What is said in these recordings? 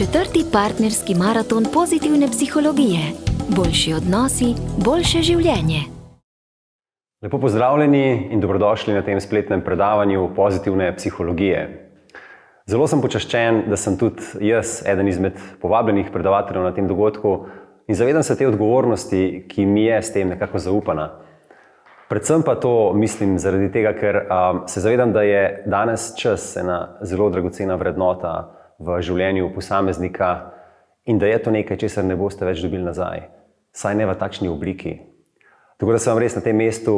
4. partnerski maraton pozitivne psihologije. Boljši odnosi, boljše življenje. Lepo pozdravljeni in dobrodošli na tem spletnem predavanju pozitivne psihologije. Zelo sem počaščen, da sem tudi jaz eden izmed povabljenih predavateljev na tem dogodku in zavedam se te odgovornosti, ki mi je s tem nekako zaupana. Predvsem pa to mislim zaradi tega, ker se zavedam, da je danes čas ena zelo dragocena vrednota v življenju posameznika in da je to nekaj, česar ne boste več dobili nazaj, saj ne v takšni obliki. Tako da se vam res na tem mestu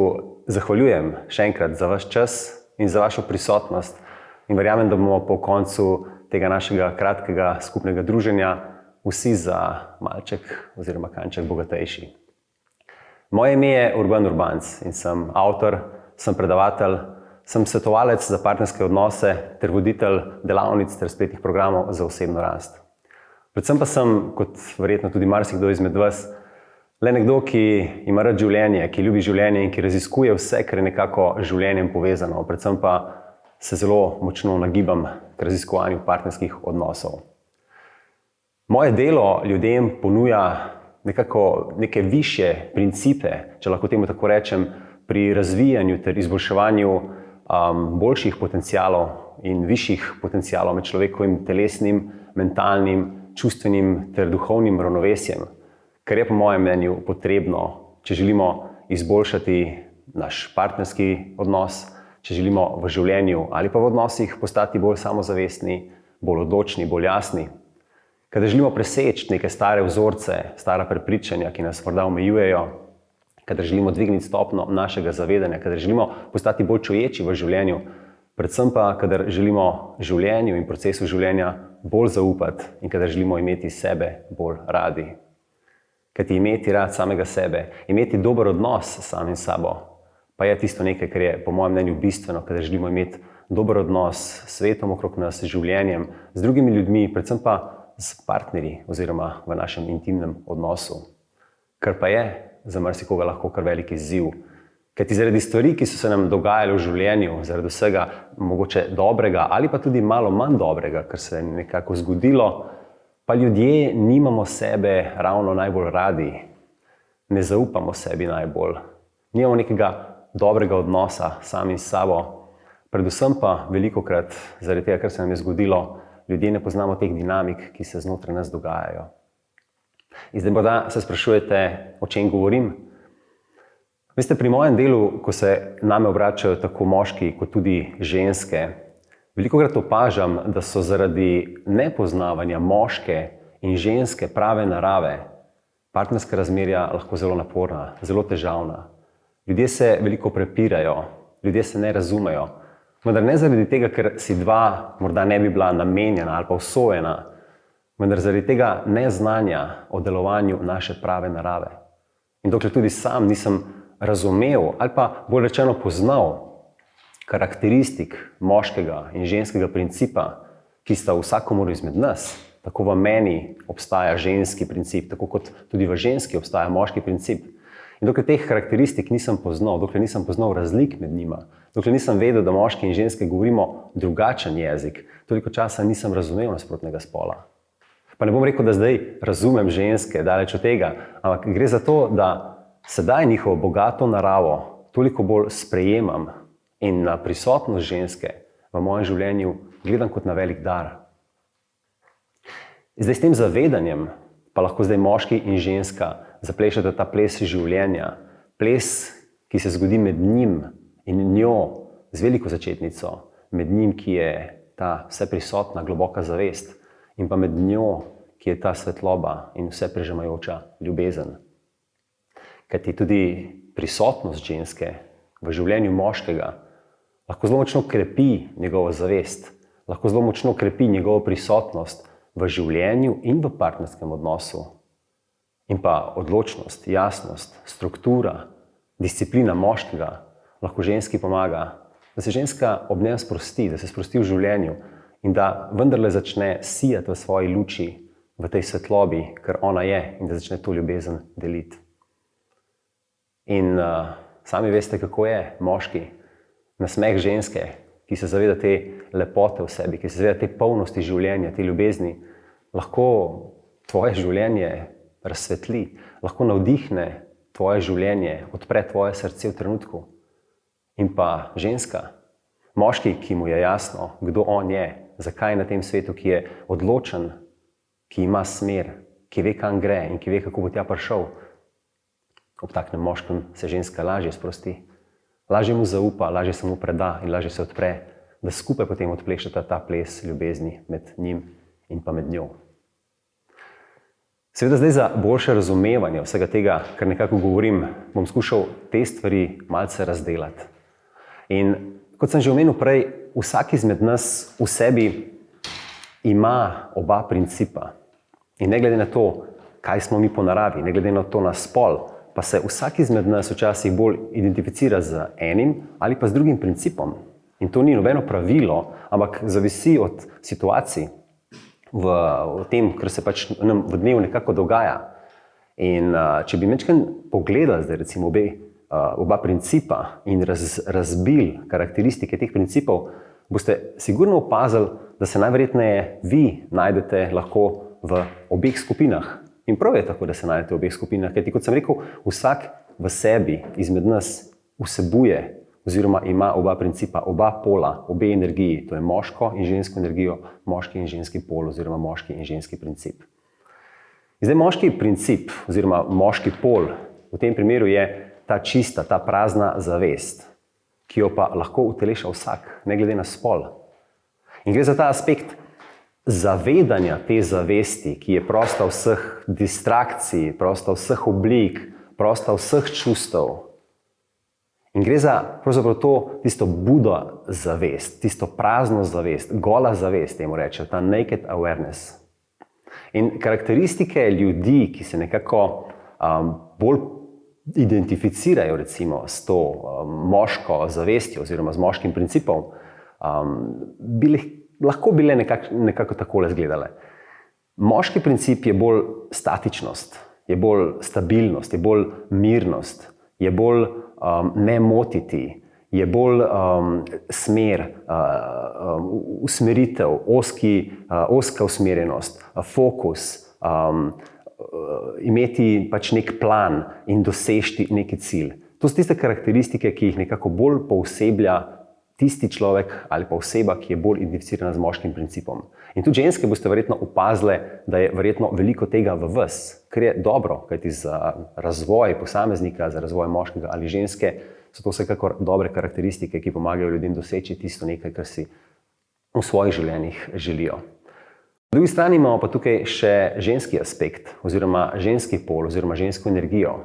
zahvaljujem še enkrat za vaš čas in za vašo prisotnost in verjamem, da bomo po koncu tega našega kratkega skupnega druženja vsi za malček oziroma kanček bogatejši. Moje ime je Urban Urbanc in sem avtor, sem predavatelj, sem svetovalec za partnerske odnose ter voditelj delavnic ter spletnih programov za osebno rast. Predvsem pa sem, kot verjetno tudi marsikdo izmed vas, le nekdo, ki ima rad življenje, ki ljubi življenje in ki raziskuje vse, kar je nekako z življenjem povezano. Predvsem pa se zelo močno nagibam k raziskovanju partnerskih odnosov. Moje delo ljudem ponuja nekako neke višje principe, če lahko temu tako rečem, pri razvijanju ter izboljševanju boljših potencialov in višjih potencialov med človekovim telesnim, mentalnim, čustvenim ter duhovnim ravnovesjem, kar je po mojem mnenju potrebno, če želimo izboljšati naš partnerski odnos, če želimo v življenju ali pa v odnosih postati bolj samozavestni, bolj odločni, bolj jasni. Kadar želimo preseči neke stare vzorce, stara prepričanja, ki nas morda omejujejo, kadar želimo dvigniti stopnjo našega zavedanja, kadar želimo postati bolj čuječi v življenju, predvsem pa, kadar želimo življenju in procesu življenja bolj zaupati in kadar želimo imeti sebe bolj radi. Kajti imeti rad samega sebe, imeti dober odnos s samim sabo, pa je tisto nekaj, kar je po mojem mnenju bistveno, kadar želimo imeti dober odnos s svetom okrog nas, s življenjem, z drugimi ljudmi, predvsem pa s partnerji oziroma v našem intimnem odnosu. Kar pa je za marsikoga lahko kar velik izziv. Kajti zaradi stvari, ki so se nam dogajale v življenju, zaradi vsega mogoče dobrega ali pa tudi malo manj dobrega, kar se je nekako zgodilo, pa ljudje nimamo sebe ravno najbolj radi. Ne zaupamo sebi najbolj. Nimamo nekega dobrega odnosa sami s sabo. Predvsem pa velikokrat zaradi tega, kar se nam je zgodilo, ljudje ne poznamo teh dinamik, ki se znotraj nas dogajajo. In zdaj morda se sprašujete, o čem govorim? Veste, pri mojem delu, ko se name obračajo tako moški kot tudi ženske, velikokrat opažam, da so zaradi nepoznavanja moške in ženske prave narave partnerska razmerja lahko zelo naporna, zelo težavna. Ljudje se veliko prepirajo, ljudje se ne razumejo, vendar ne zaradi tega, ker si dva morda ne bi bila namenjena ali pa usojena, vendar zaradi tega neznanja o delovanju naše prave narave. In dokler tudi sam nisem razumel ali pa bolj rečeno poznal karakteristik moškega in ženskega principa, ki sta v vsakomur izmed nas, tako v meni obstaja ženski princip, tako kot tudi v ženski obstaja moški princip. In dokler teh karakteristik nisem poznal, dokler nisem poznal razlik med njima, dokler nisem vedel, da moški in ženske govorimo drugačen jezik, toliko časa nisem razumel nasprotnega spola. Pa ne bom rekel, da zdaj razumem ženske, daleč od tega, ampak gre za to, da sedaj njihovo bogato naravo toliko bolj sprejemam in na prisotnost ženske v mojem življenju gledam kot na velik dar. Zdaj s tem zavedanjem pa lahko zdaj moški in ženska zaplešete ta ples življenja, ples, ki se zgodi med njim in njo z veliko začetnico, med njim, ki je ta vseprisotna globoka zavest, in pa med njo, ki je ta svetloba in vse prežemajoča ljubezen. Kajti tudi prisotnost ženske v življenju moškega lahko zelo močno krepi njegovo zavest, lahko zelo močno krepi njegovo prisotnost v življenju in v partnerskem odnosu. In pa odločnost, jasnost, struktura, disciplina moškega lahko ženski pomaga, da se ženska ob njem sprosti, da se sprosti v življenju in da vendarle začne sijati v svoji luči, v tej svetlobi, ker ona je, in da začne to ljubezen deliti. In sami veste, kako je moški. Nasmeh ženske, ki se zaveda te lepote v sebi, ki se zaveda te polnosti življenja, te ljubezni, lahko tvoje življenje razsvetli, lahko navdihne tvoje življenje, odpre tvoje srce v trenutku. In pa ženska, moški, ki mu je jasno, kdo on je, zakaj je na tem svetu, ki je odločen, ki ima smer, ki ve, kam gre in ki ve, kako bo tja prišel. Ob taknem moškem se ženska lažje sprosti, lažje mu zaupa, lažje se mu preda in lažje se odpre, da skupaj potem odplešata ta ples ljubezni med njim in pa med njo. Seveda zdaj za boljše razumevanje vsega tega, kar nekako govorim, bom skušal te stvari malce razdelati. In kot sem že omenil prej, vsak izmed nas v sebi ima oba principa. In ne glede na to, kaj smo mi po naravi, ne glede na to na spol, pa se vsak izmed nas včasih bolj identificira z enim ali pa z drugim principom. In to ni nobeno pravilo, ampak zavisi od situacij v tem, kar se pač nam v dnevu nekako dogaja. In če bi mečken pogledali zdaj recimo oba principa in razbili karakteristike teh principov, boste sigurno opazili, da se najverjetneje vi najdete lahko v obeh skupinah. In prav je tako, da se najdete v obeh skupinah, kajti kot sem rekel, vsak v sebi izmed nas vsebuje oziroma ima oba principa, oba pola, obe energiji, to je moško in žensko energijo, moški in ženski pol oziroma moški in ženski princip. In zdaj moški princip oziroma moški pol v tem primeru je ta čista, ta prazna zavest, ki jo pa lahko uteleša vsak, ne glede na spol. In gre za ta aspekt zavedanja te zavesti, ki je prosta vseh distrakcij, prosta vseh oblik, prosta vseh čustev. In gre za pravzaprav to tisto Buda zavest, tisto prazno zavest, gola zavest, temu rečejo, ta naked awareness. In karakteristike ljudi, ki se nekako bolj identificirajo recimo s to moško zavestjo oziroma z moškim principom, bi lahko bile nekako takole izgledale. Moški princip je bolj statičnost, je bolj stabilnost, je bolj mirnost, je bolj ne motiti, je bolj smer, usmeritev, oska usmerjenost, fokus, imeti pač nek plan in dosežti neki cilj. To so tiste karakteristike, ki jih nekako bolj pooseblja tisti človek ali pa oseba, ki je bolj identificirana z moškim principom. In tudi ženske boste verjetno opazile, da je verjetno veliko tega v vas, kar je dobro, kajti za razvoj posameznika, za razvoj moškega ali ženske, so to vsekakor dobre karakteristike, ki pomagajo ljudem doseči tisto nekaj, kar si v svojih življenjih želijo. Po drugi strani imamo pa tukaj še ženski aspekt, oziroma ženski pol, oziroma žensko energijo,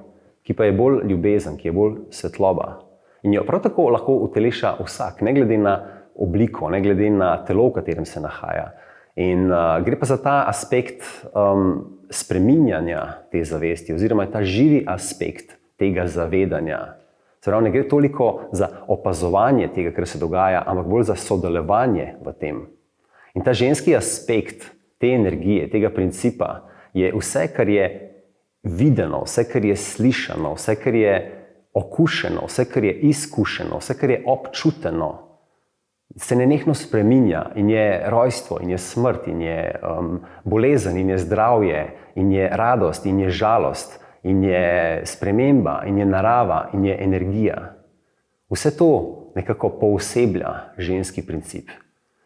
ki pa je bolj ljubezen, ki je bolj svetloba. In jo prav tako lahko uteleša vsak, ne glede na obliko, ne glede na telo, v katerem se nahaja. In gre pa za ta aspekt spreminjanja te zavesti, oziroma ta živi aspekt tega zavedanja. Se pravi, ne gre toliko za opazovanje tega, kar se dogaja, ampak bolj za sodelovanje v tem. In ta ženski aspekt te energije, tega principa, je vse, kar je videno, vse, kar je slišano, vse, kar je okušeno, vse, kar je izkušeno, vse, kar je občuteno, se nenehno spreminja in je rojstvo, in je smrt, in je bolezen, in je zdravje, in je radost, in je žalost, in je sprememba, in je narava, in je energija. Vse to nekako pooseblja ženski princip.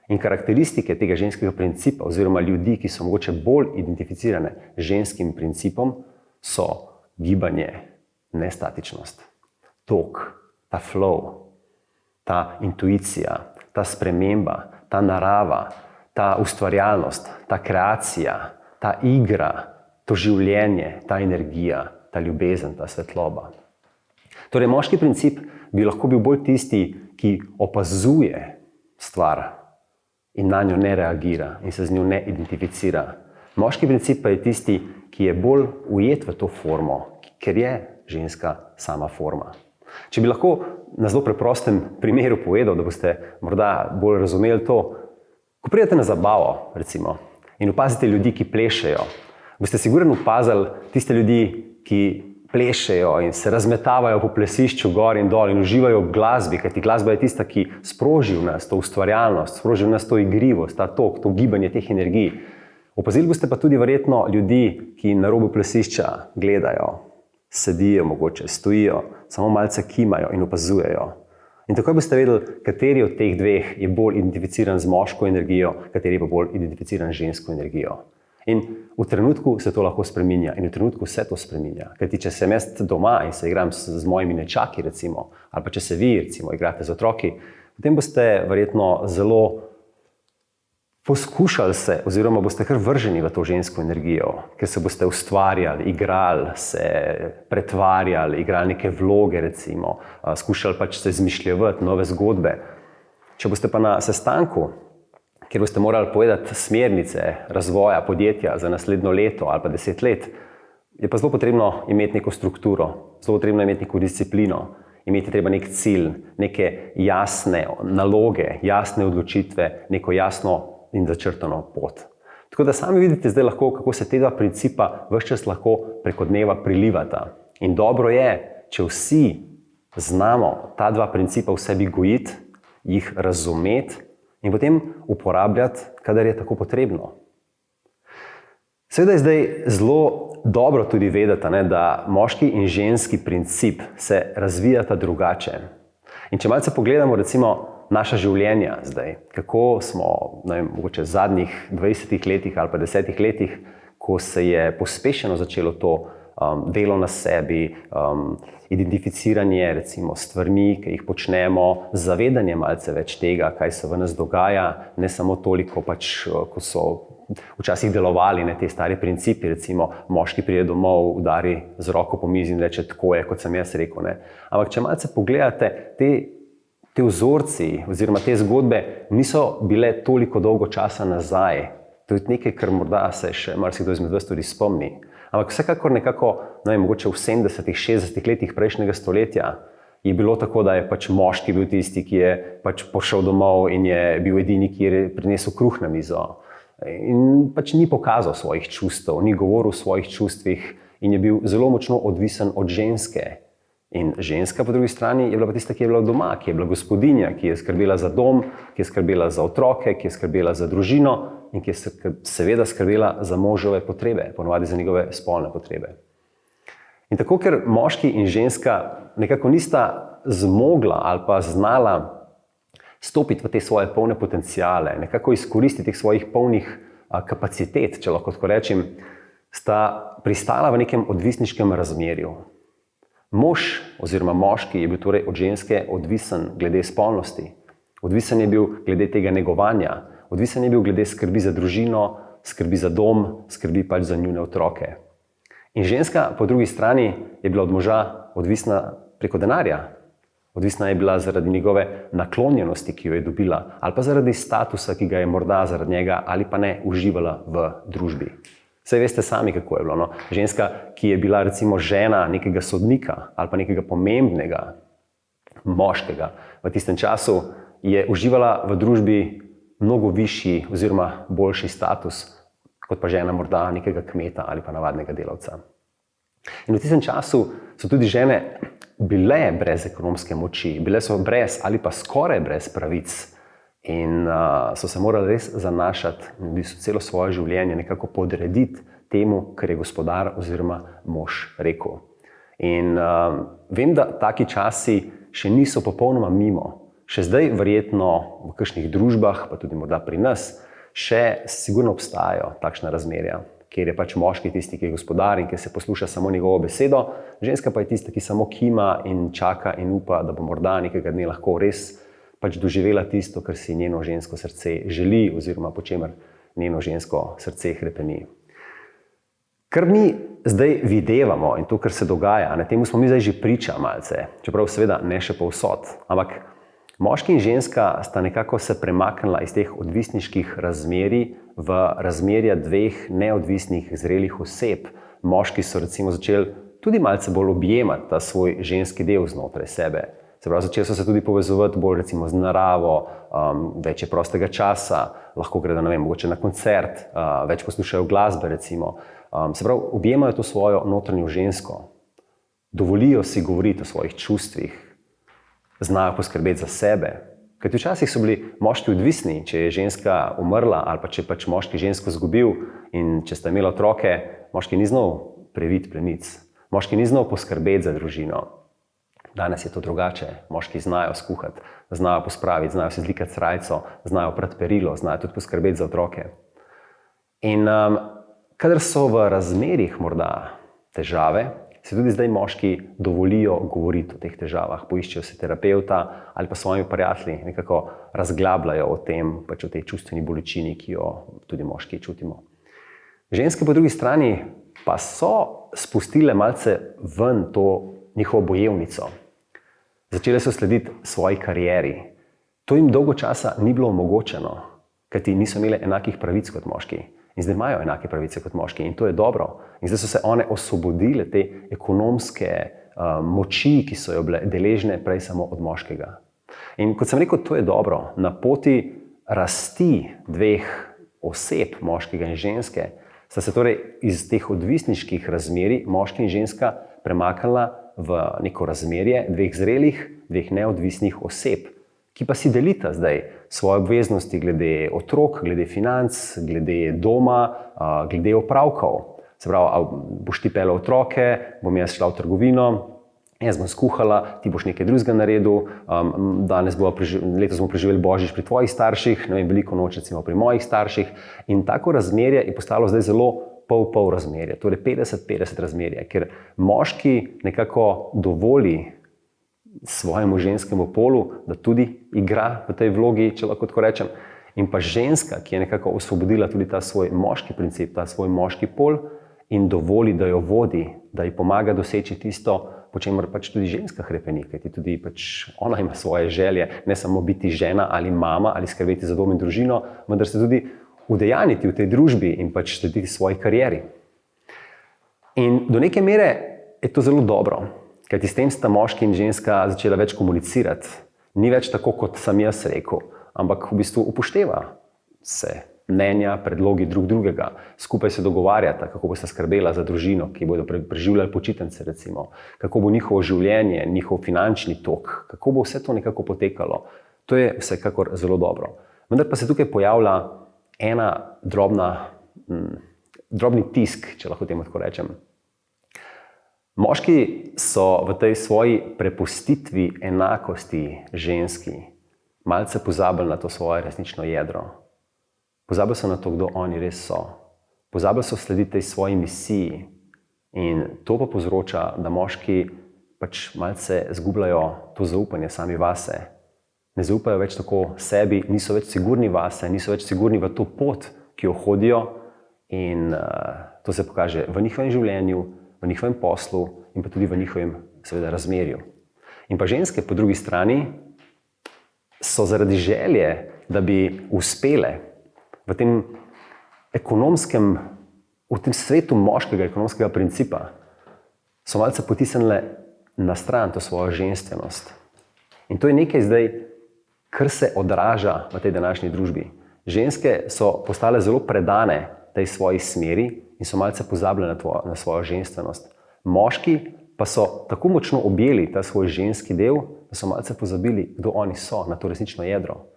In karakteristike tega ženskega principa oziroma ljudi, ki so mogoče bolj identificirane z ženskim principom, so gibanje, nestatičnost, tok, ta flow, ta intuicija, ta sprememba, ta narava, ta ustvarjalnost, ta kreacija, ta igra, to življenje, ta energija, ta ljubezen, ta svetloba. Torej, moški princip bi lahko bil bolj tisti, ki opazuje stvar in na njo ne reagira in se z njo ne identificira. Moški princip pa je tisti, ki je bolj ujet v to formo, ker je ženska sama forma. Če bi lahko na zelo preprostem primeru povedal, da boste morda bolj razumeli to, ko pridete na zabavo, recimo, in opazite ljudi, ki plešejo, boste sigurno opazili tiste ljudi, ki plešejo in se razmetavajo po plesišču gor in dol in uživajo v glasbi, kajti glasba je tista, ki sproži v nas to ustvarjalnost, sproži v nas to igrivost, ta tok, to gibanje teh energij. Opazili boste pa tudi verjetno ljudi, ki na robu plesišča gledajo, sedijo, mogoče stojijo, samo malce kimajo in opazujejo. In takoj boste vedeli, kateri od teh dveh je bolj identificiran z moško energijo, kateri pa bolj identificiran z žensko energijo. In v trenutku se to lahko spreminja in v trenutku se to spreminja. Kajti, če sem jaz doma in se igram z mojimi nečaki, recimo, ali pa če se vi, recimo, igrate z otroki, potem boste verjetno zelo poskušali se, oziroma boste kar vrženi v to žensko energijo, ker se boste ustvarjali, igrali, se pretvarjali, igrali neke vloge, recimo, skušali pač se izmišljevati nove zgodbe. Če boste pa na sestanku, kjer boste morali povedati smernice razvoja podjetja za naslednjo leto ali pa 10 let, je pa zelo potrebno imeti neko strukturo, zelo potrebno imeti neko disciplino, imeti treba nek cilj, neke jasne naloge, jasne odločitve, neko jasno in začrtano pot. Tako da sami vidite zdaj lahko, kako se te dva principa ves čas lahko preko dneva prilivata. In dobro je, če vsi znamo ta dva principa v sebi gojiti, jih razumeti in potem uporabljati, kadar je tako potrebno. Seveda je zdaj zelo dobro tudi vedeti, da moški in ženski princip se razvijata drugače. In če malce pogledamo recimo naša življenja zdaj, kako smo mogoče v zadnjih 20 letih ali pa 10 letih, ko se je pospešeno začelo to delo na sebi, identificiranje recimo stvarmi, ki jih počnemo, zavedanje malce več tega, kaj se v nas dogaja, ne samo toliko pač, ko so včasih delovali te stari principi, recimo moški pride domov, udari z roko po mizi in reče, tako je, kot sem jaz rekel. Ampak če malce pogledate, te vzorci oziroma te zgodbe niso bile toliko dolgo časa nazaj. To je nekaj, kar morda se še marsikdo izmed vas tudi spomni. Ampak vsekakor nekako, mogoče v 70-ih, 60-ih letih prejšnjega stoletja je bilo tako, da je pač moški bil tisti, ki je pač pošel domov in je bil edini, ki je prinesel kruh na mizo. In pač ni pokazal svojih čustev, ni govoril o svojih čustvih in je bil zelo močno odvisen od ženske. In ženska po drugi strani je bila pa tista, ki je bila doma, ki je bila gospodinja, ki je skrbela za dom, ki je skrbela za otroke, ki je skrbela za družino in ki je seveda skrbela za možove potrebe, ponovadi za njegove spolne potrebe. In tako, ker moški in ženska nekako nista zmogla ali pa znala stopiti v te svoje polne potenciale, nekako izkoristiti teh svojih polnih kapacitet, če lahko tako rečem, sta pristala v nekem odvisniškem razmerju. Mož oziroma moški je bil torej od ženske odvisen glede spolnosti, odvisen je bil glede tega negovanja, odvisen je bil glede skrbi za družino, skrbi za dom, skrbi pač za njune otroke. In ženska po drugi strani je bila od moža odvisna preko denarja. Odvisna je bila zaradi njegove naklonjenosti, ki jo je dobila, ali pa zaradi statusa, ki ga je morda zaradi njega ali pa ne uživala v družbi. Saj veste sami, kako je bilo. Ženska, ki je bila recimo žena nekega sodnika ali pa nekega pomembnega moškega v tistem času, je uživala v družbi mnogo višji oziroma boljši status, kot pa žena morda nekega kmeta ali pa navadnega delavca. In v tistem času so tudi žene bile brez ekonomske moči, bile so brez ali pa skoraj brez pravic. In so se morali res zanašati, in so celo svoje življenje nekako podrediti temu, kar je gospodar oziroma mož rekel. In vem, da taki časi še niso popolnoma mimo. Še zdaj verjetno v kakšnih družbah, pa tudi morda pri nas, še sigurno obstajajo takšna razmerja, kjer je pač moški tisti, ki je gospodar in ki se posluša samo njegovo besedo, ženska pa je tista, ki samo kima in čaka in upa, da bo morda nekega dne lahko res pač doživela tisto, kar si njeno žensko srce želi oziroma po čemer njeno žensko srce hrepeni. Kar mi zdaj videvamo in to, kar se dogaja, temu smo mi zdaj že priča malce, čeprav seveda ne še povsod, ampak moški in ženska sta nekako se premaknila iz teh odvisniških razmerij v razmerja dveh neodvisnih zrelih oseb. Moški so recimo začeli tudi malce bolj objemati ta svoj ženski del znotraj sebe. Se pravi, začeli so se tudi povezovati bolj recimo z naravo, več je prostega časa, lahko gredo, mogoče na koncert, več poslušajo glasbe recimo. Se pravi, objemajo to svojo notranjo žensko, dovolijo si govoriti o svojih čustvih, znajo poskrbeti za sebe, Kajti včasih so bili moški odvisni, če je ženska umrla ali pa če pač moški žensko izgubil in če sta imela otroke, moški ni znal previti plenic, moški ni znal poskrbeti za družino. Danes je to drugače. Moški znajo skuhati, znajo pospraviti, znajo se zlikati srajco, znajo prati perilo, znajo tudi poskrbeti za otroke. In kadar so v razmerjih morda težave, se tudi zdaj moški dovolijo govoriti o teh težavah, poiščejo se terapeuta ali pa svojimi prijatelji nekako razglabljajo o tem, pač o tej čustveni bolečini, ki jo tudi moški čutimo. Ženske po drugi strani pa so spustile malce ven to njihovo bojevnico. Začele so slediti svoji karieri. To jim dolgo časa ni bilo omogočeno, kajti niso imele enakih pravic kot moški. In zdaj imajo enake pravice kot moški in to je dobro. In zdaj so se one osvobodile te ekonomske moči, ki so jo bile deležne prej samo od moškega. In kot sem rekel, to je dobro. Na poti rasti dveh oseb, moškega in ženske, sta se torej iz teh odvisniških razmerij moški in ženska premaknila v neko razmerje dveh zrelih, dveh neodvisnih oseb, ki pa si delita zdaj svoje obveznosti glede otrok, glede financ, glede doma, glede opravkov. Se pravi, ali boš ti peljal otroke, bom jaz šla v trgovino, jaz bom skuhala, ti boš nekaj drugega naredil, letos bomo preživeli Božič pri tvojih starših, ne vem, veliko noč recimo pri mojih starših. In tako razmerje je postalo zdaj zelo pol-pol razmerje, torej 50-50 razmerje, ker moški nekako dovoli svojemu ženskemu polu, da tudi igra v tej vlogi, če lahko tako rečem, in pa ženska, ki je nekako osvobodila tudi ta svoj moški princip, ta svoj moški pol in dovoli, da jo vodi, da ji pomaga doseči tisto, po čemer pač tudi ženska hrepeni, kajti tudi pač ona ima svoje želje, ne samo biti žena ali mama ali skrbeti za dom in družino, vendar se tudi udejaniti v tej družbi in pač slediti svoji karieri. In do neke mere je to zelo dobro. Kajti s tem sta moški in ženska začela več komunicirati. Ni več tako, kot sem jaz rekel, ampak v bistvu upošteva se mnenja, predlogi drug drugega. Skupaj se dogovarjata, kako bosta skrbela za družino, ki bodo preživljali počitnice recimo, kako bo njihovo življenje, njihov finančni tok, kako bo vse to nekako potekalo. To je vsekakor zelo dobro. Vendar pa se tukaj pojavlja ena drobni tisk, če lahko temu tako rečem. Moški so v tej svoji prepustitvi enakosti ženski malce pozabili na to svoje resnično jedro. Pozabili so na to, kdo oni res so. Pozabili so slediti tej svoji misiji in to pa povzroča, da moški pač malce zgubljajo to zaupanje sami vase. Ne zaupajo več tako sebi, niso več sigurni vase, niso več sigurni v to pot, ki jo hodijo in to se pokaže v njihovem življenju, v njihovem poslu in pa tudi v njihovem seveda razmerju. In pa ženske po drugi strani so zaradi želje, da bi uspele v tem svetu moškega ekonomskega principa, so malce potisnile na stran to svojo ženstvenost. In to je nekaj zdaj, kar se odraža v tej današnji družbi. Ženske so postale zelo predane tej svoji smeri in so malce pozabile na svojo ženstvenost. Moški pa so tako močno objeli ta svoj ženski del, da so malce pozabili, kdo oni so, na to resnično jedro.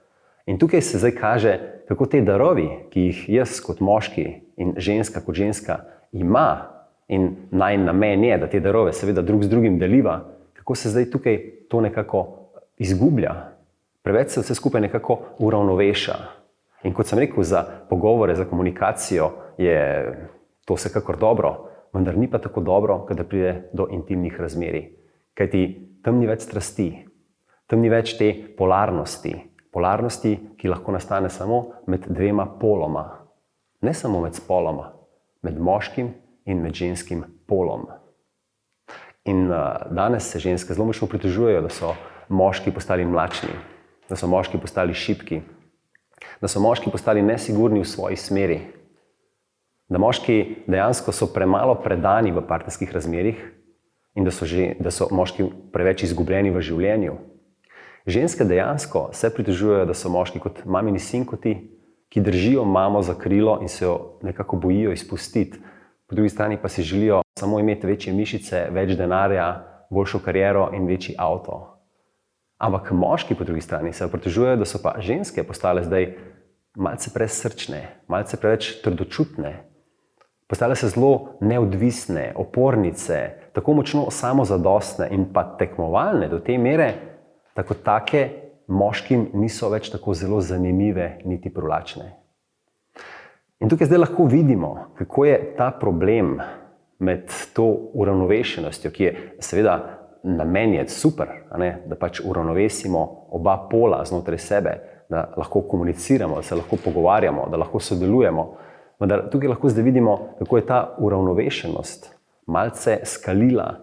In tukaj se zdaj kaže, kako te darovi, ki jih jaz kot moški in ženska kot ženska ima, in najin namen je, da te darove seveda drug z drugim deliva, kako se zdaj tukaj to nekako izgublja. Preveč se vse skupaj nekako uravnoveša. In kot sem rekel, za pogovore, za komunikacijo je to vsekakor dobro, vendar ni pa tako dobro, kadar pride do intimnih razmerij. Kajti tam ni več strasti, tam ni več te polarnosti, ki lahko nastane samo med dvema poloma. Ne samo med spoloma, med moškim in med ženskim polom. In danes se ženske zelo močno pritožujejo, da so moški postali mlačni, da so moški postali šibki, da so moški postali nesigurni v svoji smeri, da moški dejansko so premalo predani v partnerskih razmerjih in da so moški preveč izgubljeni v življenju. Ženske dejansko se pritožujejo, da so moški kot mamini sinkoti, ki držijo mamo za krilo in se jo nekako bojijo izpustiti. Po drugi strani pa si želijo samo imeti večje mišice, več denarja, boljšo kariero in večji avto. Ampak moški po drugi strani se pritožujejo, da so pa ženske postale zdaj malce presrčne, malce preveč trdočutne. Postale se zelo neodvisne, opornice, tako močno samozadostne in pa tekmovalne do te mere, da kot take moškim niso več tako zelo zanimive niti privlačne. In tukaj zdaj lahko vidimo, kako je ta problem med to uravnovešenostjo, ki je seveda namen je super, da pač uravnovesimo oba pola znotraj sebe, da lahko komuniciramo, da se lahko pogovarjamo, da lahko sodelujemo. Vendar tukaj lahko zdaj vidimo, kako je ta uravnovešenost malce skalila,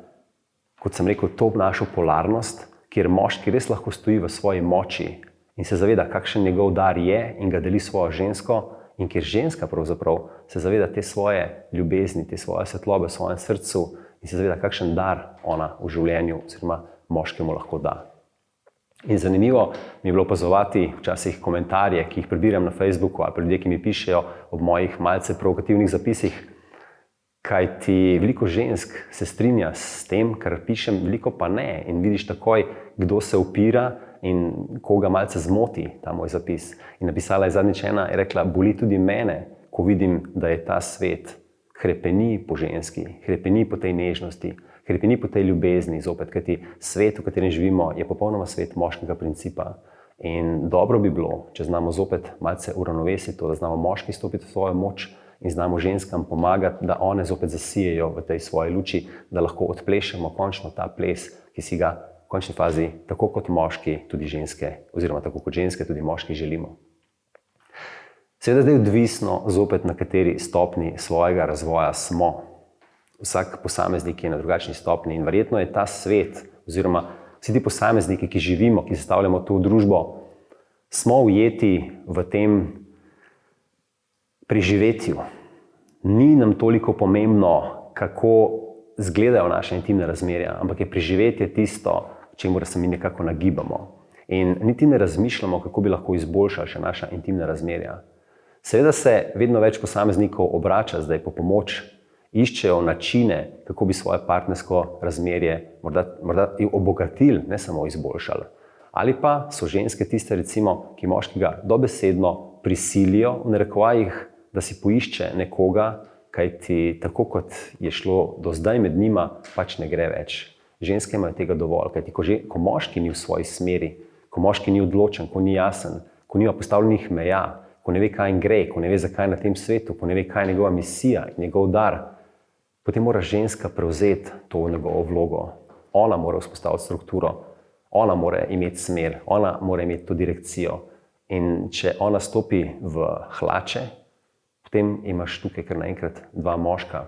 kot sem rekel, to našo polarnost, kjer moški res lahko stoji v svoji moči in se zaveda, kakšen njegov dar je in ga deli svojo žensko, in kjer ženska pravzaprav se zaveda te svoje ljubezni, te svoje svetlobe v svojem srcu in se zaveda, kakšen dar ona v življenju oziroma moškemu lahko da. In zanimivo mi je bilo opazovati včasih komentarje, ki jih prebiram na Facebooku ali pa ljudje, ki mi pišejo ob mojih malce provokativnih zapisih, kajti veliko žensk se strinja s tem, kar pišem, veliko pa ne. In vidiš takoj, kdo se upira in koga malce zmoti ta moj zapis. In napisala je zadnjič ena, je rekla, boli tudi mene, ko vidim, da je ta svet hrepeni po ženski, hrepeni po tej nežnosti, hrepeni po tej ljubezni zopet, kajti svet, v katerem živimo, je popolnoma svet moškega principa. In dobro bi bilo, če znamo zopet malce uravnovesiti to, da znamo moški stopiti v svojo moč in znamo ženskam pomagati, da one zopet zasijejo v tej svoji luči, da lahko odplešemo končno ta ples, ki si ga v končni fazi, tako kot moški, tudi ženske, oziroma tako kot ženske, tudi moški želimo. Seveda zdaj odvisno zopet, na kateri stopni svojega razvoja smo. Vsak posameznik je na drugačni stopni in verjetno je ta svet, oziroma vsi ti posamezniki, ki živimo, ki sestavljamo to družbo, smo ujeti v tem preživetju. Ni nam toliko pomembno, kako izgledajo naše intimne razmerja, ampak je preživetje tisto, čemur se mi nekako nagibamo. In niti ne razmišljamo, kako bi lahko izboljšali še naša intimna razmerja. Seveda se vedno več posameznikov obrača zdaj po pomoč, iščejo načine, kako bi svoje partnersko razmerje morda obogatili, ne samo izboljšali. Ali pa so ženske tiste, recimo, ki moškega dobesedno prisilijo, v narekovajih, da si poišče nekoga, kajti tako kot je šlo do zdaj med njima, pač ne gre več. Ženske imajo tega dovolj, kajti ko moški ni v svoji smeri, ko moški ni odločen, ko ni jasen, ko nima postavljenih meja, ko ne ve, kaj jim gre, ko ne ve, zakaj je na tem svetu, ko ne ve, kaj je njegova misija in njegov dar, potem mora ženska prevzeti to njegovo vlogo. Ona mora vzpostaviti strukturo, ona mora imeti smer, ona mora imeti to direkcijo. In če ona stopi v hlače, potem imaš tukaj kar naenkrat dva moška.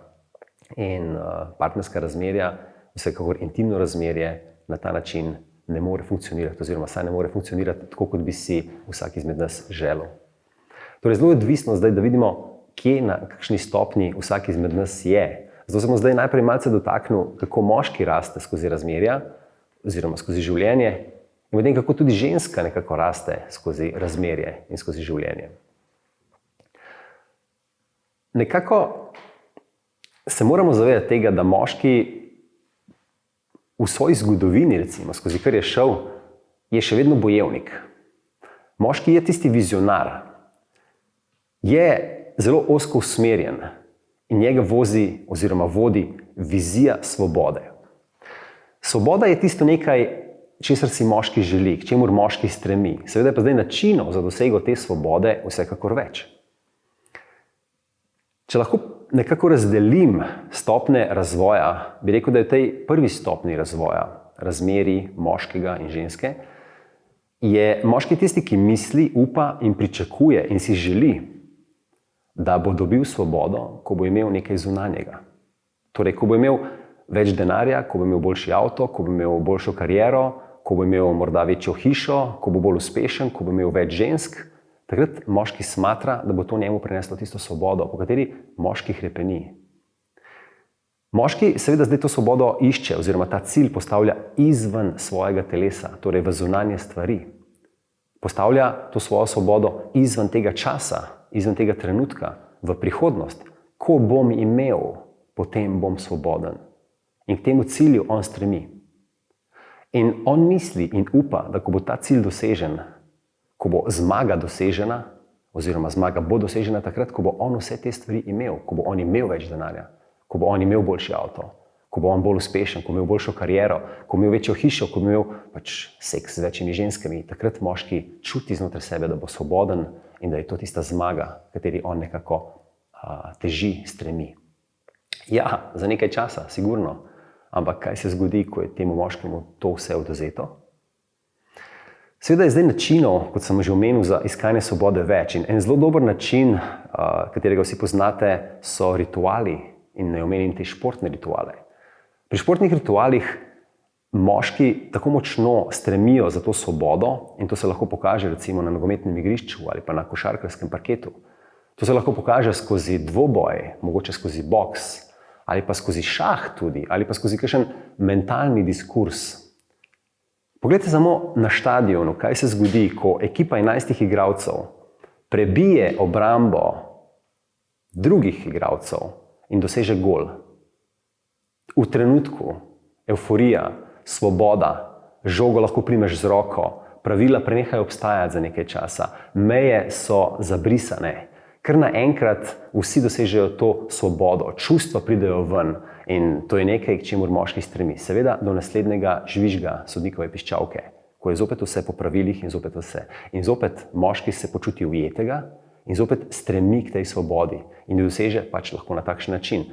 In partnerska razmerja, vsekakor intimno razmerje, na ta način ne more funkcionirati, oziroma saj ne more funkcionirati tako, kot bi si vsak izmed nas želel. Torej, zelo je odvisno zdaj, da vidimo, kje na kakšni stopni vsak izmed nas je. Zato sem zdaj najprej malce dotaknil, kako moški raste skozi razmerja, oziroma skozi življenje, in medtem kako tudi ženska nekako raste skozi razmerje in skozi življenje. Nekako se moramo zavedati tega, da moški v svoji zgodovini, recimo, skozi kar je šel, je še vedno bojevnik. Moški je tisti vizionar. Je zelo ozko usmerjen in njega vozi oziroma vodi vizija svobode. Svoboda je tisto nekaj, česar si moški želi, k čemur moški stremi. Seveda pa zdaj načinov za dosego te svobode vsekakor več. Če lahko nekako razdelim stopne razvoja, bi rekel, da je v tej prvi stopni razvoja, razmerij moškega in ženske, je moški tisti, ki misli, upa in pričakuje in si želi, da bo dobil svobodo, ko bo imel nekaj zunanjega. Torej, ko bo imel več denarja, ko bo imel boljši avto, ko bo imel boljšo kariero, ko bo imel morda večjo hišo, ko bo bolj uspešen, ko bo imel več žensk, takrat moški smatra, da bo to njemu prineslo tisto svobodo, po kateri moški hrepeni. Moški seveda zdaj to svobodo išče, oziroma ta cilj postavlja izven svojega telesa, torej v zunanje stvari. Postavlja to svojo svobodo izven tega časa, izven tega trenutka, v prihodnost. Ko bom imel, potem bom svoboden. In k temu cilju on stremi. In on misli in upa, da ko bo ta cilj dosežen, ko bo zmaga dosežena, oziroma zmaga bo dosežena takrat, ko bo on vse te stvari imel, ko bo on imel več denarja, ko bo on imel boljši avto, ko bo on bolj uspešen, ko bo imel boljšo kariero, ko bo imel večjo hišo, ko bo imel seks z večjimi ženskami, takrat moški čuti znotraj sebe, da bo svoboden in da je to tista zmaga, kateri on nekako teži, stremi. Ja, za nekaj časa, sigurno, ampak kaj se zgodi, ko je temu moškemu to vse odvzeto? Seveda je zdaj načinov, kot sem že omenil, za iskanje svobode več. In en zelo dober način, katerega vsi poznate, so rituali in ne omenim te športne rituale. Pri športnih ritualih moški tako močno stremijo za to svobodo in to se lahko pokaže recimo na nogometnem igrišču ali pa na košarkarskem parketu. To se lahko pokaže skozi dvoboj, mogoče skozi boks ali pa skozi šah tudi ali pa skozi kakšen mentalni diskurs. Poglejte samo na štadionu, kaj se zgodi, ko ekipa 11 igralcev prebije obrambo drugih igralcev in doseže gol. V trenutku evforija, svoboda, žogo lahko primeš z roko, pravila prenehajo obstajati za nekaj časa, meje so zabrisane, ker naenkrat vsi dosežejo to svobodo, čustva pridejo ven in to je nekaj, k čemur moški stremi. Seveda do naslednjega žvižga sodnikove piščalke, ko je zopet vse po pravilih in zopet vse. In zopet moški se počuti ujetega in zopet stremi k tej svobodi in jo doseže lahko na takšen način.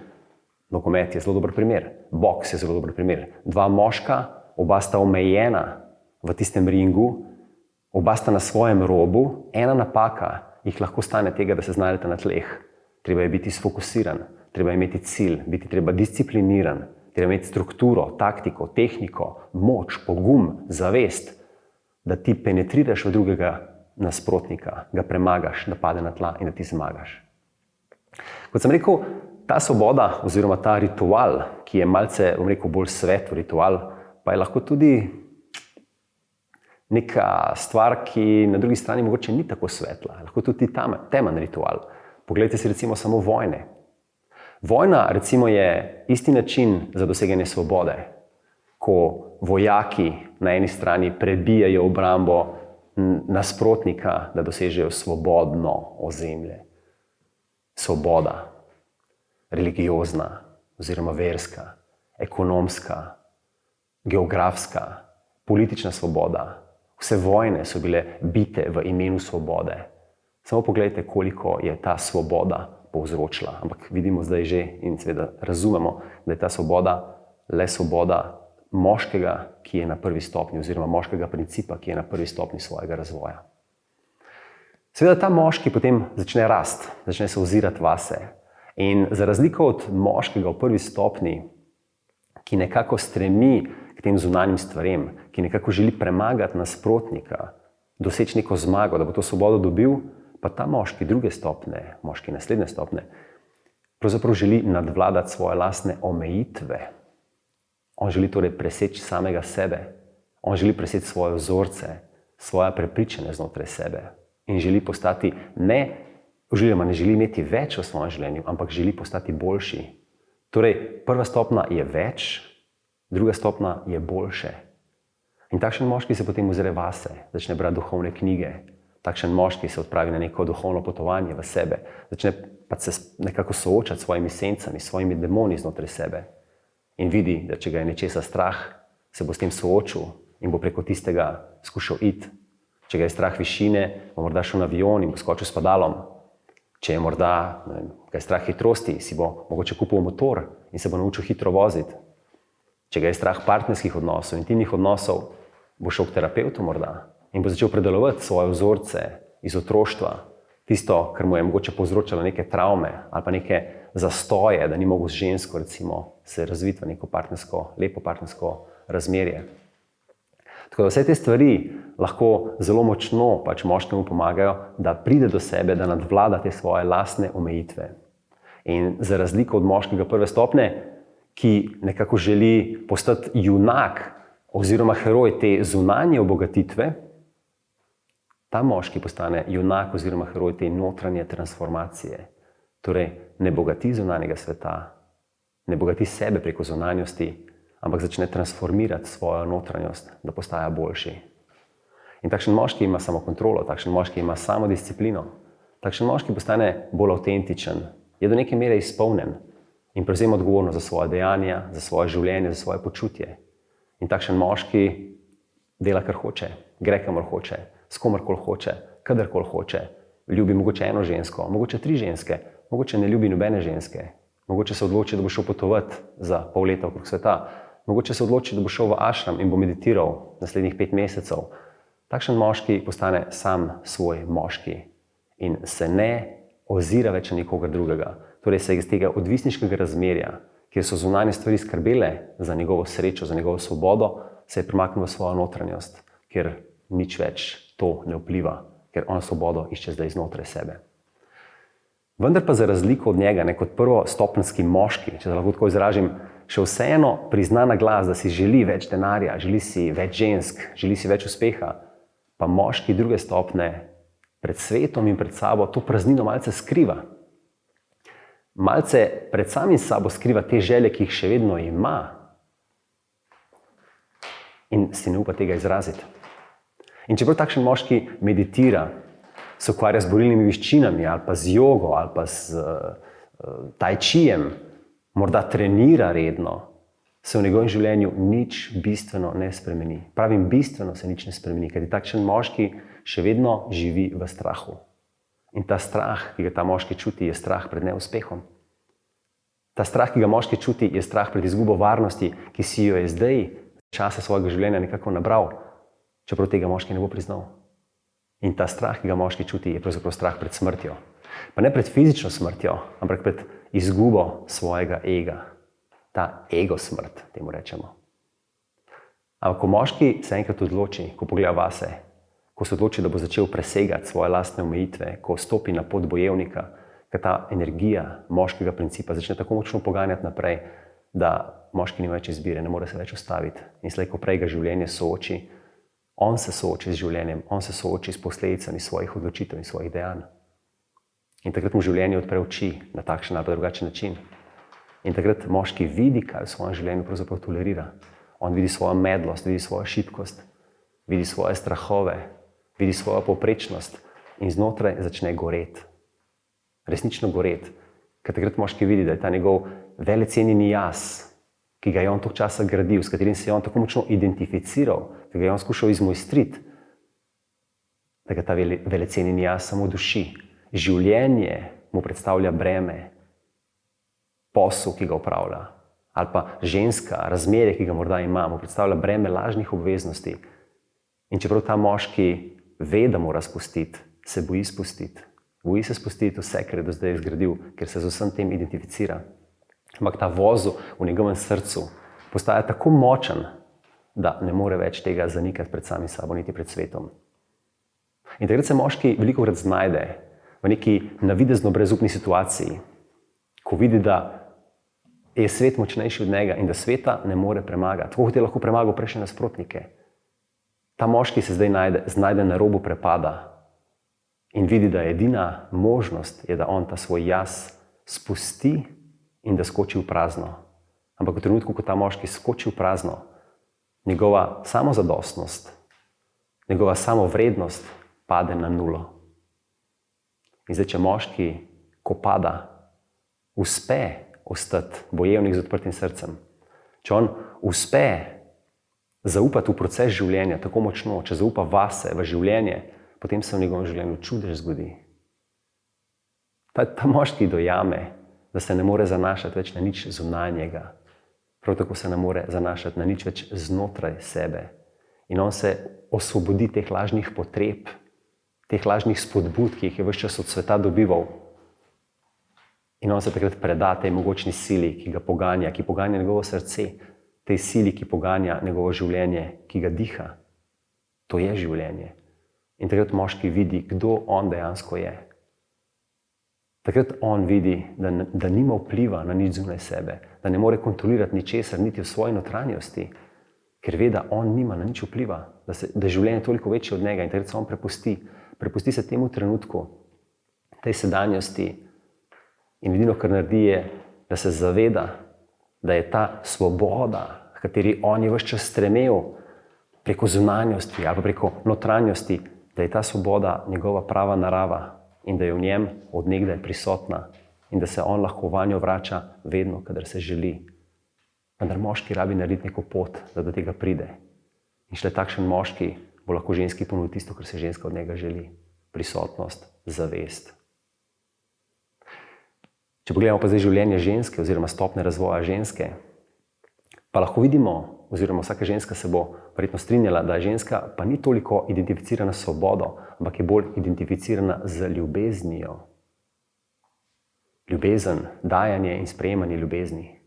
Nogomet je zelo dober primer, boks je zelo dober primer. Dva moška, oba sta omejena v tistem ringu, oba sta na svojem robu, ena napaka jih lahko stane tega, da se znajdete na tleh. Treba je biti sfokusiran, treba je imeti cilj, biti treba discipliniran, treba imeti strukturo, taktiko, tehniko, moč, pogum, zavest, da ti penetriraš v drugega nasprotnika, ga premagaš, da pade na tla in da ti zmagaš. Kot sem rekel, ta svoboda oziroma ta ritual, ki je malce, bolj svetl ritual, pa je lahko tudi neka stvar, ki na drugi strani mogoče ni tako svetla. Lahko tudi temen ritual. Poglejte si recimo samo vojne. Vojna recimo je isti način za doseganje svobode, ko vojaki na eni strani prebijajo obrambo nasprotnika, da dosežejo svobodno ozemlje. Svoboda. Religiozna oziroma verska, ekonomska, geografska, politična svoboda. Vse vojne so bile bite v imenu svobode. Samo pogledajte, koliko je ta svoboda povzročila. Ampak vidimo zdaj že in seveda razumemo, da je ta svoboda le svoboda moškega, ki je na prvi stopnji oziroma moškega principa, ki je na prvi stopnji svojega razvoja. Seveda ta moški potem začne rasti, začne se ozirati vase. In za razliko od moškega v prvi stopnji, ki nekako stremi k tem zunanjim stvarem, ki nekako želi premagati nasprotnika, doseči neko zmago, da bo to svobodo dobil, pa ta moški druge stopnje, moški naslednje stopnje, pravzaprav želi nadvladati svoje lastne omejitve. On želi torej preseči samega sebe, on želi preseči svoje vzorce, svoja prepričanja znotraj sebe in želi postati ne želi imeti več v svojem življenju, ampak želi postati boljši. Torej, prva stopnja je več, druga stopnja je boljše. In takšen moški se potem ozre vase, začne brati duhovne knjige. Takšen moški se odpravi na neko duhovno potovanje v sebe, začne pa se nekako soočati s svojimi sencami, s svojimi demoni znotraj sebe. In vidi, da če ga je nečesa strah, se bo s tem soočil in bo preko tistega skušal iti. Če ga je strah višine, bo morda šel na avion in bo skočil s padalom. Če je morda ga je strah hitrosti, si bo mogoče kupil motor in se bo naučil hitro voziti. Če ga je strah partnerskih odnosov, intimnih odnosov, bo šel k terapevtu morda in bo začel predelovati svoje vzorce iz otroštva, tisto, kar mu je mogoče povzročalo neke travme ali pa neke zastoje, da ni mogel z žensko recimo se razviti v neko lepo partnersko razmerje. Tako da vse te stvari lahko zelo močno moškemu pomagajo, da pride do sebe, da nadvlada te svoje lastne omejitve. In za razliko od moškega prve stopnje, ki nekako želi postati junak oziroma heroj te zunanje obogatitve, ta moški postane junak oziroma heroj te notranje transformacije. Torej, ne bogati zunanjega sveta, ne bogati sebe preko zunanjosti, ampak začne transformirati svojo notranjost, da postaja boljši. In takšen moški ima samokontrolo, takšen moški ima samodisciplino, takšen moški postane bolj avtentičen, je do neke mere izpolnjen in prevzema odgovornost za svoje dejanja, za svoje življenje, za svoje počutje. In takšen moški dela, kar hoče, gre kamor hoče, s komarkoli hoče, kadarkoli hoče, ljubi mogoče eno žensko, mogoče 3 ženske, mogoče ne ljubi nobene ženske, mogoče se odloči, da bo šel potovati za pol leta okrog sveta, mogoče se odloči, da bo šel v ašram in bo meditiral naslednjih 5 mesecev. Takšen moški postane sam svoj moški in se ne ozira več na nikogar drugega. Torej se iz tega odvisniškega razmerja, kjer so zunanje stvari skrbele za njegovo srečo, za njegovo svobodo, se je premaknil v svojo notranjost, kjer nič več to ne vpliva, ker on svobodo išče zdaj znotraj sebe. Vendar pa za razliko od njega, kot prvostopenjski moški, če se lahko tako izražim, še vseeno prizna na glas, da si želi več denarja, želi si več žensk, želi si več uspeha, pa moški druge stopnje pred svetom in pred sabo to praznino malce skriva. Malce pred samim sabo skriva te želje, ki jih še vedno ima in si ne upa tega izraziti. In čeprav takšen moški meditira, se ukvarja z borilnimi veščinami ali pa z jogo ali pa z tai chijem, morda trenira redno, se v njegovem življenju nič bistveno ne spremeni. Pravim, bistveno se nič ne spremeni, kajti takšen moški še vedno živi v strahu. In ta strah, ki ga ta moški čuti, je strah pred neuspehom. Ta strah, ki ga moški čuti, je strah pred izgubo varnosti, ki si jo je zdaj časa svojega življenja nekako nabral, čeprav tega moški ne bo priznal. In ta strah, ki ga moški čuti, je pravzaprav strah pred smrtjo. Pa ne pred fizično smrtjo, ampak pred izgubo svojega ega. Ta ego smrt, temu rečemo. Ampak ko moški se enkrat odloči, ko pogleda vase, ko se odloči, da bo začel presegati svoje lastne omejitve, ko stopi na pot bojevnika, ker ta energija moškega principa začne tako močno poganjati naprej, da moški nima več izbire, ne more se več ustaviti. In slej, ko prej ga življenje sooči, on se sooči z življenjem, on se sooči s posledicami svojih odločitev in svojih dejanj. In takrat mu življenje odpre oči na takšen ali drugačen način. In takrat moški vidi, kaj v svojem življenju pravzaprav tolerira. On vidi svojo medlost, vidi svojo šibkost, vidi svoje strahove, vidi svojo povprečnost in znotraj začne goreti. Resnično goreti. Ker takrat moški vidi, da je ta njegov velecenjeni jaz, ki ga je on toliko časa gradil, s katerim se je on tako močno identificiral, ki ga je on skušal izmojstriti, da ga ta velecenjeni jaz samo duši. Življenje mu predstavlja breme, posel, ki ga upravlja, ali pa ženska, razmerje, ki ga morda ima, mu predstavlja breme lažnih obveznosti. In čeprav ta moški ve, da mora spustiti, se boji spustiti. Boji se spustiti vse, kar je do zdaj zgradil, ker se z vsem tem identificira. Ampak ta vozel v njegovem srcu postaja tako močen, da ne more več tega zanikati pred samim sabo, niti pred svetom. In takrat se moški velikokrat znajde v neki navidezno brezupni situaciji, ko vidi, da je svet močnejši od njega in da sveta ne more premagati. Tako kot je lahko premagal prejšnje nasprotnike. Ta moški se zdaj znajde na robu prepada in vidi, da edina možnost je, da on ta svoj jaz spusti in da skoči v prazno. Ampak v trenutku, ko ta moški skoči v prazno, njegova samozadostnost, njegova samovrednost pade na nulo. In zdaj, če moški, ko pada, uspe ostati bojevnik z odprtim srcem, če on uspe zaupati v proces življenja tako močno, če zaupa vase, v življenje, potem se v njegovem življenju čudež zgodi. Ta moški dojame, da se ne more zanašati več na nič zunanjega. Prav tako se ne more zanašati na nič več znotraj sebe. In on se osvobodi teh lažnih potreb, teh lažnih spodbud, ki jih je ves čas od sveta dobival. In on se takrat preda tej mogočni sili, ki ga poganja, ki poganja njegovo srce, tej sili, ki poganja njegovo življenje, ki ga diha. To je življenje. In takrat moški vidi, kdo on dejansko je. Takrat on vidi, da nima vpliva na nič zunaj sebe, da ne more kontrolirati ničesar, niti v svoji notranjosti, ker ve, da on nima na nič vpliva, da je življenje toliko večje od njega in takrat se on prepusti se temu trenutku, tej sedanjosti in edino, kar naredi je, da se zaveda, da je ta svoboda kateri on je vse čas stremel preko zunanjosti ali pa preko notranjosti, da je ta svoboda njegova prava narava in da je v njem od nekdaj prisotna in da se on lahko vanjo vrača vedno, kadar se želi. Vendar moški rabi narediti neko pot, da do tega pride. In šele takšen moški bo lahko ženski ponudil tisto, kar se ženska od njega želi. Prisotnost, zavest. Če pogledamo pa zdaj življenje ženske oziroma stopnje razvoja ženske, pa lahko vidimo, oziroma vsaka ženska se bo verjetno strinjala, da je ženska pa ni toliko identificirana s svobodo, ampak je bolj identificirana z ljubeznijo. Ljubezen, dajanje in sprejemanje ljubezni.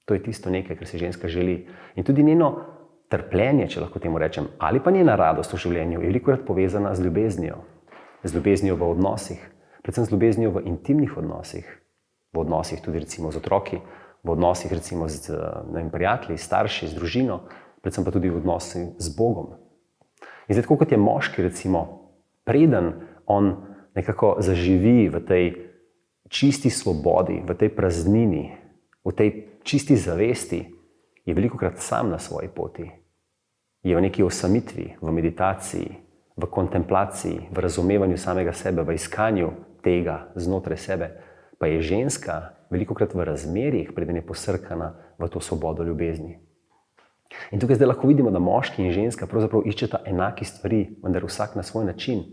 To je tisto nekaj, kar si ženska želi. In tudi njeno trpljenje, če lahko temu rečem, ali pa njena radost v življenju je velikokrat povezana z ljubeznijo. Z ljubeznijo v odnosih, predvsem z ljubeznijo v intimnih odnosih. V odnosih tudi recimo z otroki, v odnosih recimo z prijatelji, starši, z družino, predvsem pa tudi v odnosih z Bogom. In zdaj, tako kot je moški recimo, preden on nekako zaživi v tej čisti svobodi, v tej praznini, v tej čisti zavesti, je velikokrat sam na svoji poti. Je v neki osamitvi, v meditaciji, v kontemplaciji, v razumevanju samega sebe, v iskanju tega znotraj sebe, pa je ženska velikokrat v razmerjih, preden je posrkana v to svobodo ljubezni. In tukaj zdaj lahko vidimo, da moški in ženska pravzaprav iščeta enaki stvari, vendar vsak na svoj način.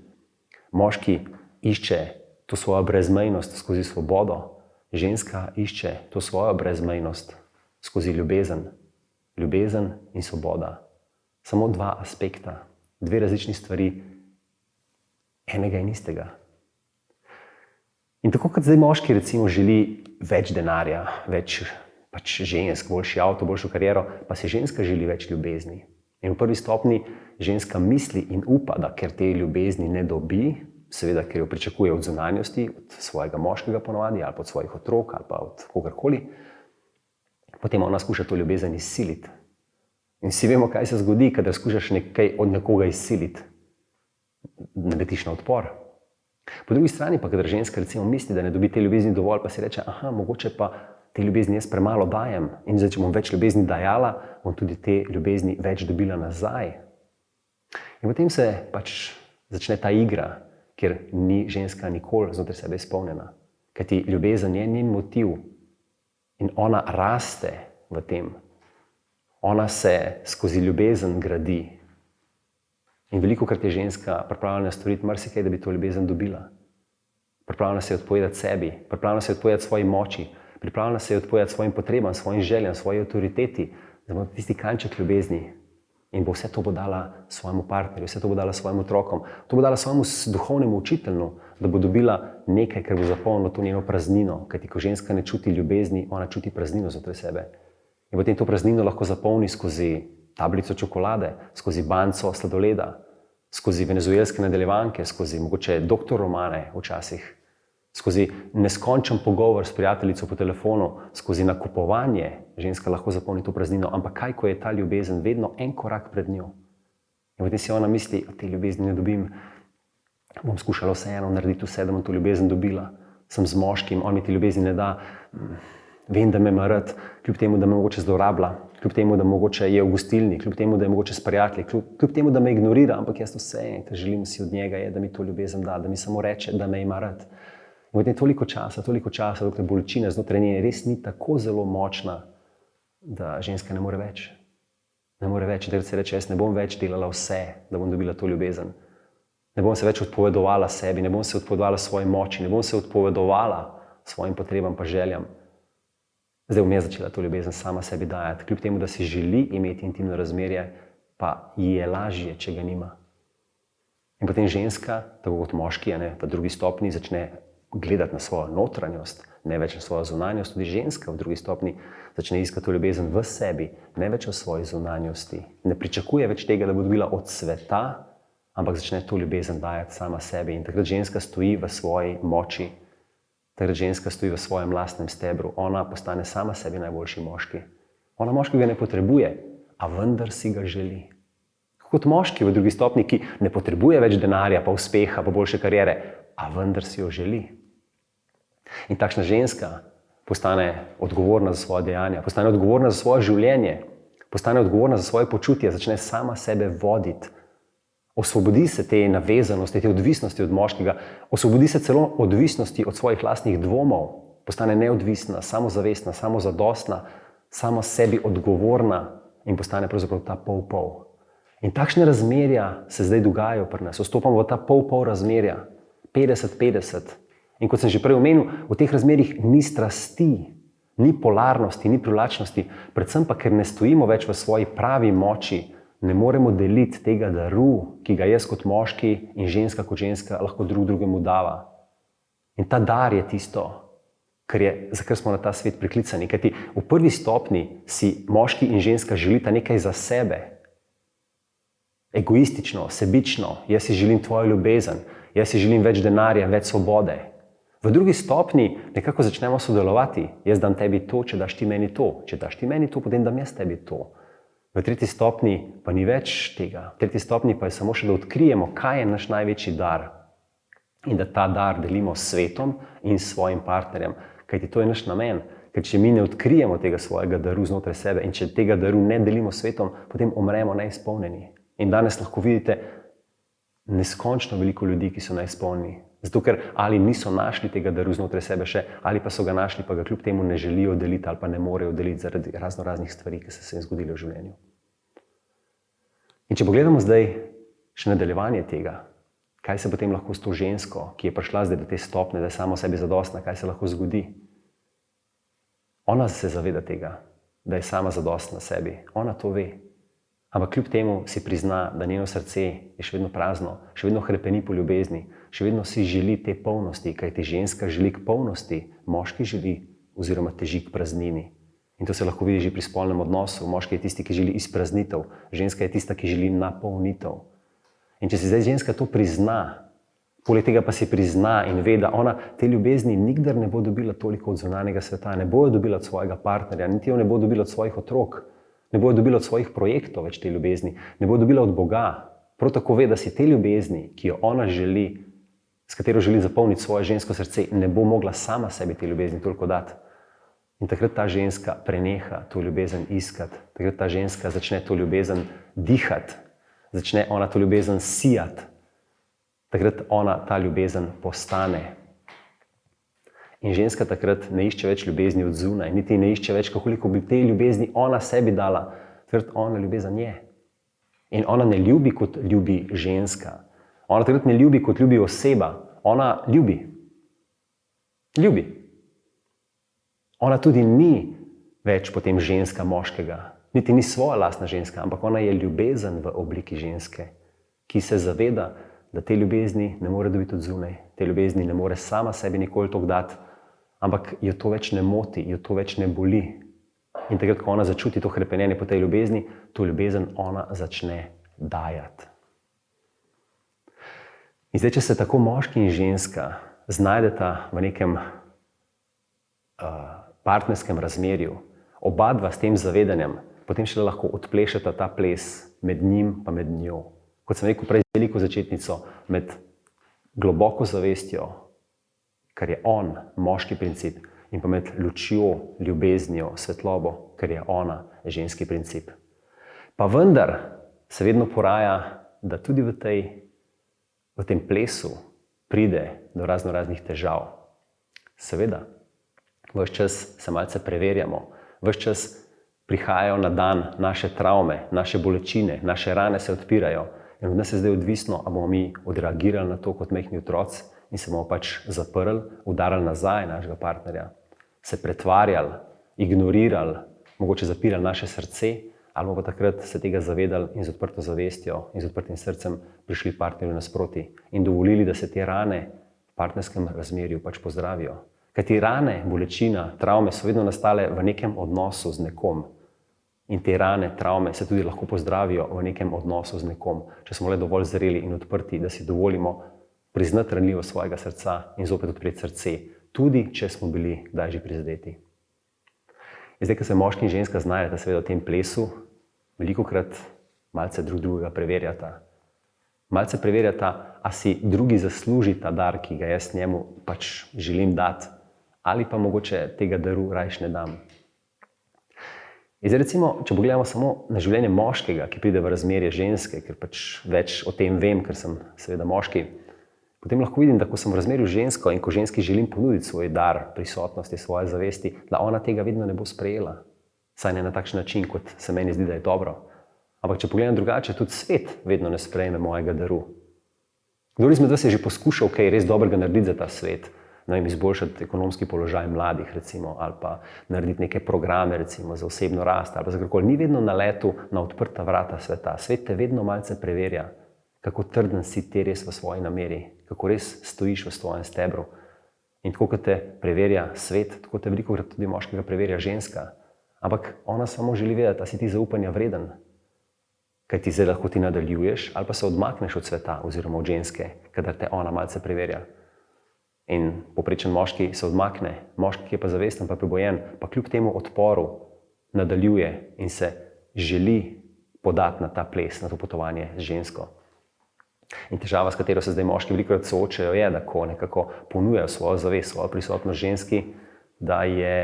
Moški išče to svojo brezmejnost skozi svobodo, ženska išče to svojo brezmejnost skozi ljubezen. Ljubezen in svoboda. Samo dva aspekta, dve različni stvari, enega in istega. In tako kot zdaj moški recimo želi več denarja, več žensk, boljši avto, boljšo kariero, pa si ženska želi več ljubezni. In v prvi stopni ženska misli in upa, da ker te ljubezni ne dobi, seveda, ker jo pričakuje od zunanjosti, od svojega moškega ponovadi, ali od svojih otrok, ali pa od kogarkoli, potem ona skuša to ljubezen izsiliti. In vsi vemo, kaj se zgodi, kadar skušaš nekaj od nekoga izsiliti. Naletiš na odpor. Po drugi strani pa, kadar ženska recimo misli, da ne dobi te ljubezni dovolj, pa si reče, mogoče pa te ljubezni jaz premalo dajem. In zdaj, če bom več ljubezni dajala, bom tudi te ljubezni več dobila nazaj. In potem se začne ta igra, kjer ni ženska nikoli znotraj sebe izpolnjena. Kajti ljubezen je njen motiv in ona raste v tem. Ona se skozi ljubezen gradi. In velikokrat je ženska pripravljena storiti marsikaj, da bi to ljubezen dobila. Pripravljena se je odpovedati sebi, pripravljena se je odpovedati svoji moči, pripravljena se je odpovedati svojim potrebam, svojim željam, svoji avtoriteti, da bo tisti kanček ljubezni. In bo vse to bo dala svojemu partnerju, vse to bo dala svojim otrokom, to bo dala svojemu duhovnemu učitelju, da bo dobila nekaj, kar bo zapolnilo to njeno praznino. Kajti ko ženska ne čuti ljubezni, ona čuti praznino znotraj sebe. In potem to praznino lahko zapolni skozi tablico čokolade, skozi banco sladoleda, skozi venezuelske nadaljevanke, skozi mogoče doktor romane včasih, skozi neskončen pogovor s prijateljico po telefonu, skozi nakupovanje ženska lahko zapolni to praznino. Ampak kaj, ko je ta ljubezen vedno en korak pred njo? In potem si ona misli, te ljubezni ne dobim, bom skušala vseeno narediti vse, da bom to ljubezen dobila. Sem z moškim, on mi te ljubezni ne da, vem, da me ima rad, kljub temu, da me mogoče zlorablja, kljub temu, da mogoče je v gostilni, kljub temu, da je mogoče s prijatelji, kljub temu, da me ignorira, ampak jaz vse, kar želim si od njega je, da mi to ljubezen da, da mi samo reče, da me ima rad. In potem toliko časa, dokler bolečina znotraj nje res ni tako zelo močna, da ženska ne more več. Ne more več, da se reče, jaz ne bom več delala vse, da bom dobila to ljubezen. Ne bom se več odpovedovala sebi, ne bom se odpovedovala svoji moči, ne bom se odpovedovala svojim potrebam pa željam. Zdaj bom jaz začela to ljubezen sama sebi dajati, kljub temu, da si želi imeti intimno razmerje, pa ji je lažje, če ga nima. In potem ženska, tako kot moški, v drugi stopni začne gledati na svojo notranjost, ne več na svojo zunanjost. Tudi ženska v drugi stopni začne iskati to ljubezen v sebi, ne več v svoji zunanjosti. Ne pričakuje več tega, da bo dobila od sveta, ampak začne to ljubezen dajati sama sebi. In takrat ženska stoji v svoji moči, takrat ženska stoji v svojem lastnem stebru. Ona postane sama sebi najboljši moški. Ona moškega ne potrebuje, a vendar si ga želi. Kot moški v drugi stopni, ki ne potrebuje več denarja, pa uspeha, pa boljše kariere, a vendar si jo želi. In takšna ženska postane odgovorna za svoje dejanja, postane odgovorna za svoje življenje, postane odgovorna za svoje počutje, začne sama sebe voditi. Osvobodi se te navezanosti, te odvisnosti od moškega, osvobodi se celo odvisnosti od svojih lastnih dvomov, postane neodvisna, samozavestna, samozadostna, sama sebi odgovorna in postane pravzaprav ta pol-pol. In takšne razmerja se zdaj dogajajo pri nas. Vstopamo v ta pol-pol razmerja, 50-50. In kot sem že prej omenil, v teh razmerjih ni strasti, ni polarnosti, ni privlačnosti, predvsem pa, ker ne stojimo več v svoji pravi moči, ne moremo deliti tega daru, ki ga jaz kot moški in ženska kot ženska lahko drug drugemu dava. In ta dar je tisto, za kar smo na ta svet priklicani. Kajti v prvi stopni si moški in ženska želita nekaj za sebe. Egoistično, sebično, jaz si želim tvojo ljubezen, jaz si želim več denarja, več svobode. V drugi stopni nekako začnemo sodelovati. Jaz dam tebi to, če daš ti meni to. Če daš ti meni to, potem dam jaz tebi to. V tretji stopni pa ni več tega. V tretji stopni pa je samo še, da odkrijemo, kaj je naš največji dar. In da ta dar delimo s svetom in s svojim partnerjem. Kajti to je naš namen. Ker če mi ne odkrijemo tega svojega daru znotraj sebe in če tega daru ne delimo s svetom, potem umremo neizpolnjeni. In danes lahko vidite neskončno veliko ljudi, ki so neizpolnjeni. Zato, ker ali niso našli tega daru znotraj sebe še, ali pa so ga našli, pa ga kljub temu ne želijo deliti ali pa ne morejo deliti zaradi raznih stvari, ki so se jim zgodile v življenju. In če pogledamo zdaj še nadaljevanje tega, kaj se potem lahko s to žensko, ki je prišla zdaj do te stopnje, da je sama sebi zadostna, kaj se lahko zgodi? Ona se zaveda tega, da je sama zadostna sebi. Ona to ve. Ampak kljub temu si prizna, da njeno srce je še vedno prazno, še vedno hrepeni po ljubezni, še vedno si želi te polnosti, kajti ženska želi k polnosti, moški želi oziroma teži k praznini. In to se lahko vidi že pri spolnem odnosu. Moški je tisti, ki želi izpraznitev, ženska je tista, ki želi napolnitev. In če si zdaj ženska to prizna, poleg tega pa si prizna in ve, da ona te ljubezni nikdar ne bo dobila toliko od zunanjega sveta, ne bo jo dobila od svojega partnerja, niti jo ne bo dobila od svojih otrok, ne bo jo dobila od svojih projektov več te ljubezni, ne bo jo dobila od Boga. Prav tako ve, da si te ljubezni, ki jo ona želi, s katero želi zapolniti svoje žensko srce, ne bo mogla sama sebi te ljubezni toliko dati. In takrat ta ženska preneha to ljubezen iskati, takrat ta ženska začne to ljubezen dihati, začne ona to ljubezen sijati, takrat ona ta ljubezen postane. In ženska takrat ne išče več ljubezni od zunaj, niti ne išče več, koliko bi te ljubezni ona sebi dala, takrat ona ljubezen je. In ona ne ljubi kot ljubi ženska. Ona takrat ne ljubi kot ljubi oseba, ona ljubi. Ljubi. Ona tudi ni več potem ženska moškega, niti ni svoja lastna ženska, ampak ona je ljubezen v obliki ženske, ki se zaveda, da te ljubezni ne more dobiti od zunaj, te ljubezni ne more sama sebi nikoli toliko dati, ampak jo to več ne moti, jo to več ne boli. In takrat, ko ona začuti to hrepenenje po tej ljubezni, to ljubezen ona začne dajati. In zdaj, če se tako moški in ženska znajdeta v nekem partnerskem razmerju, oba dva s tem zavedanjem, potem šele lahko odplešeta ta ples med njim pa med njo. Kot sem rekel prej, veliko začetnico med globoko zavestjo, kar je on, moški princip, in pa med lučjo, ljubeznijo, svetlobo, kar je ona, ženski princip. Pa vendar se vedno poraja, da tudi v tem plesu pride do raznih težav. Seveda, ves čas se malce preverjamo, ves čas prihajajo na dan naše travme, naše bolečine, naše rane se odpirajo. In od nas je zdaj odvisno, ali bomo mi odreagirali na to kot majhni otroci in se bomo pač zaprli, udarali nazaj našega partnerja, se pretvarjali, ignorirali, mogoče zapirali naše srce, ali bomo pa takrat se tega zavedali in z odprto zavestjo in z odprtim srcem prišli partnerju nasproti in dovolili, da se te rane v partnerskem razmerju pač pozdravijo. Kajti rane, bolečina, travme so vedno nastale v nekem odnosu z nekom. In te rane, travme se tudi lahko pozdravijo v nekem odnosu z nekom, če smo le dovolj zreli in odprti, da si dovolimo priznati ranljivost svojega srca in zopet odpreti srce, tudi če smo bili kdaj že prizadeti. In zdaj, ko se moški in ženska znajdeta seveda v tem plesu, velikokrat malce drugega preverjata. Malce preverjata, a si drugi zasluži ta dar, ki ga jaz njemu pač želim dati, ali pa mogoče tega daru rajš ne dam. In zdaj recimo, če pogledamo samo na življenje moškega, ki pride v razmerje ženske, ker pač več o tem vem, ker sem seveda moški, potem lahko vidim, da ko sem v razmerju z žensko in ko ženski želim ponuditi svoj dar prisotnosti, svoje zavesti, da ona tega vedno ne bo sprejela. Saj ne na takšen način, kot se meni zdi, da je dobro. Ampak če pogledam drugače, tudi svet vedno ne sprejme mojega daru. Kdo izmed vas je že poskušal kaj res dobrega narediti za ta svet? Ne vem, izboljšati ekonomski položaj mladih, recimo, ali pa narediti neke programe, recimo, za osebno rast, ali pa za karkoli. Ni vedno na letu na odprta vrata sveta. Svet te vedno malce preverja, kako trden si ti res v svoji nameri, kako res stojiš v svojem stebru. In tako, kot te preverja svet, tako te velikokrat tudi moškega preverja ženska. Ampak ona samo želi vedeti, da si ti zaupanja vreden. Kaj ti zdaj lahko ti nadaljuješ, ali pa se odmakneš od sveta oziroma od ženske, kadar te ona malce preverja. In povprečen moški se odmakne, moški, ki je pa zavesten, pa prebojen, pa kljub temu odporu nadaljuje in se želi podati na ta ples, na to potovanje z žensko. In težava, s katero se zdaj moški velikokrat soočajo, je, da ko nekako ponujajo svojo zavest, svojo prisotnost ženski, da je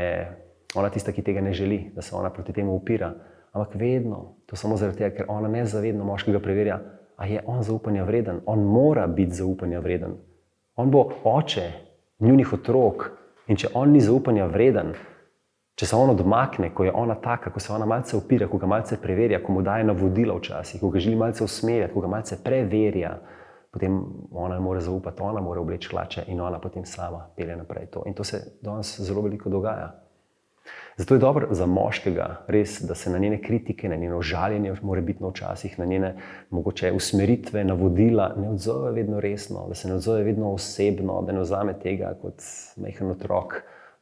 ona tista, ki tega ne želi, da se ona proti temu upira. Ampak vedno, to samo zaradi tega, ker ona nezavedno moškega preverja, a je on zaupanja vreden, on mora biti zaupanja vreden. On bo oče njunih otrok in če on ni zaupanja vreden, če se on odmakne, ko je ona taka, ko se ona malce upira, ko ga malce preverja, ko mu daje navodila včasih, ko ga želi malce usmerjati, ko ga malce preverja, potem ona ne more zaupati, ona mora obleči hlače in ona potem sama pelje naprej to. In to se danes zelo veliko dogaja. Zato je dobro za moškega res, da se na njene kritike, na njeno žaljenje morebitno včasih, na njene mogoče usmeritve, navodila ne odzove vedno resno, da se ne odzove vedno osebno, da ne vzame tega kot majhen otrok,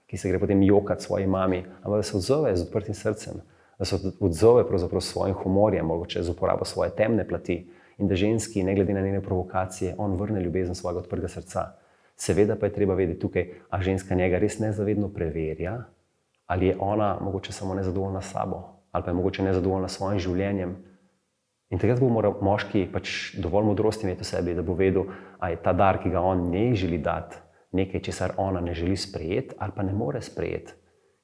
ki se gre potem jokati svoji mami, ampak da se odzove z odprtim srcem, da se odzove pravzaprav s svojim humorjem, mogoče z uporabo svoje temne plati in da ženski, ne glede na njene provokacije, on vrne ljubezen svojega odprtega srca. Seveda pa je treba vedeti tukaj, a ženska njega res nezavedno preverja, ali je ona mogoče samo nezadovoljna s sabo, ali pa je mogoče nezadovoljna s svojim življenjem. In takrat bo moral moški pač dovolj modrosti imeti v sebi, da bo vedel, a je ta dar, ki ga on njej želi dati, nekaj, česar ona ne želi sprejeti ali pa ne more sprejeti.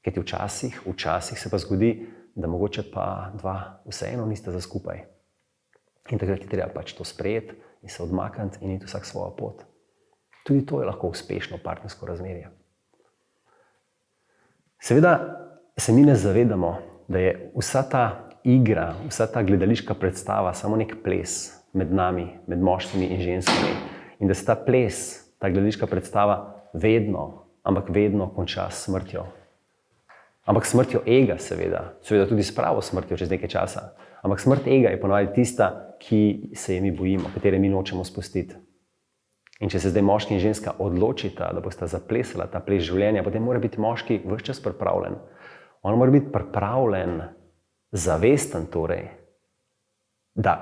Ker ti včasih se pa zgodi, da mogoče pa dva vseeno nista za skupaj. In takrat je treba pač to sprejeti in se odmakniti in iti vsak svojo pot. Tudi to je lahko uspešno partnersko razmerje. Seveda se mi ne zavedamo, da je vsa ta igra, vsa ta gledališka predstava samo nek ples med nami, med moškimi in ženskami. In da se ta ples, ta gledališka predstava vedno, ampak vedno konča s smrtjo. Ampak smrtjo ega seveda tudi s pravo smrtjo čez nekaj časa. Ampak smrt ega je ponavadi tista, ki se je mi bojimo, katere mi nočemo spustiti. In če se zdaj moški in ženska odločita, da bosta zaplesala ta ples življenja, potem mora biti moški ves čas pripravljen. On mora biti pripravljen, zavesten torej, da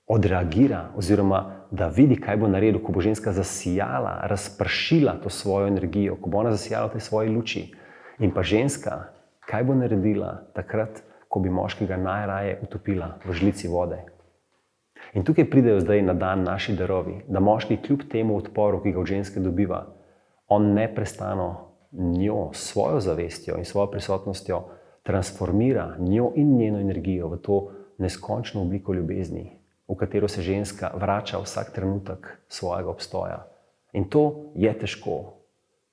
odreagira oziroma da vidi, kaj bo naredil, ko bo ženska zasijala, razpršila to svojo energijo, ko bo ona zasijala v tej svoji luči. In pa ženska, kaj bo naredila takrat, ko bi moškega najraje utopila v žlici vode. In tukaj pridejo zdaj na dan naši darovi, da moški kljub temu odporu, ki ga od ženske dobiva, on neprestano njo, svojo zavestjo in svojo prisotnostjo transformira njo in njeno energijo v to neskončno obliko ljubezni, v katero se ženska vrača vsak trenutek svojega obstoja. In to je težko.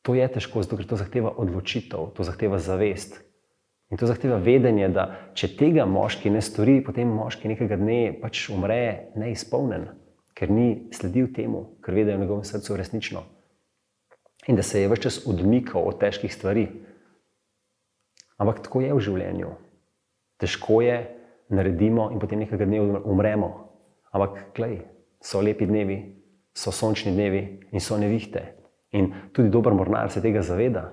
To je težko, zato ker to zahteva odločitev, to zahteva zavest. In to zahteva vedenje, da če tega moški ne stori, potem moški nekega dne pač umre neizpolnjen, ker ni sledil temu, ker ve, da je v njegovem srcu resnično. In da se je ves čas odmikal od težkih stvari. Ampak tako je v življenju. Težko je, naredimo in potem nekega dne umremo. Ampak glej, so lepi dnevi, so sončni dnevi in so nevihte. In tudi dober mornar se tega zaveda.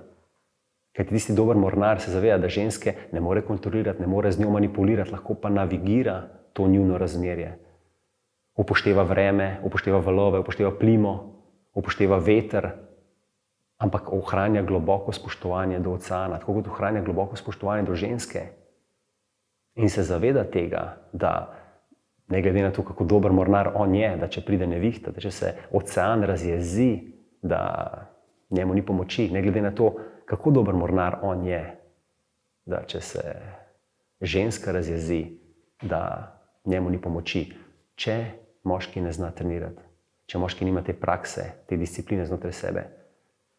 Ker tisti dober mornar se zaveda, da ženske ne more kontrolirati, ne more z njo manipulirati, lahko pa navigira to njuno razmerje. Upošteva vreme, upošteva valove, upošteva plimo, upošteva veter, ampak ohranja globoko spoštovanje do oceana, tako kot ohranja globoko spoštovanje do ženske. In se zaveda tega, da ne glede na to, kako dober mornar on je, da če pride nevihta, da če se ocean razjezi, da njemu ni pomoči, ne glede na to, kako dober mornar on je, da če se ženska razjezi, da njemu ni pomoči, če moški ne zna trenirati, če moški nima te prakse, te discipline znotraj sebe,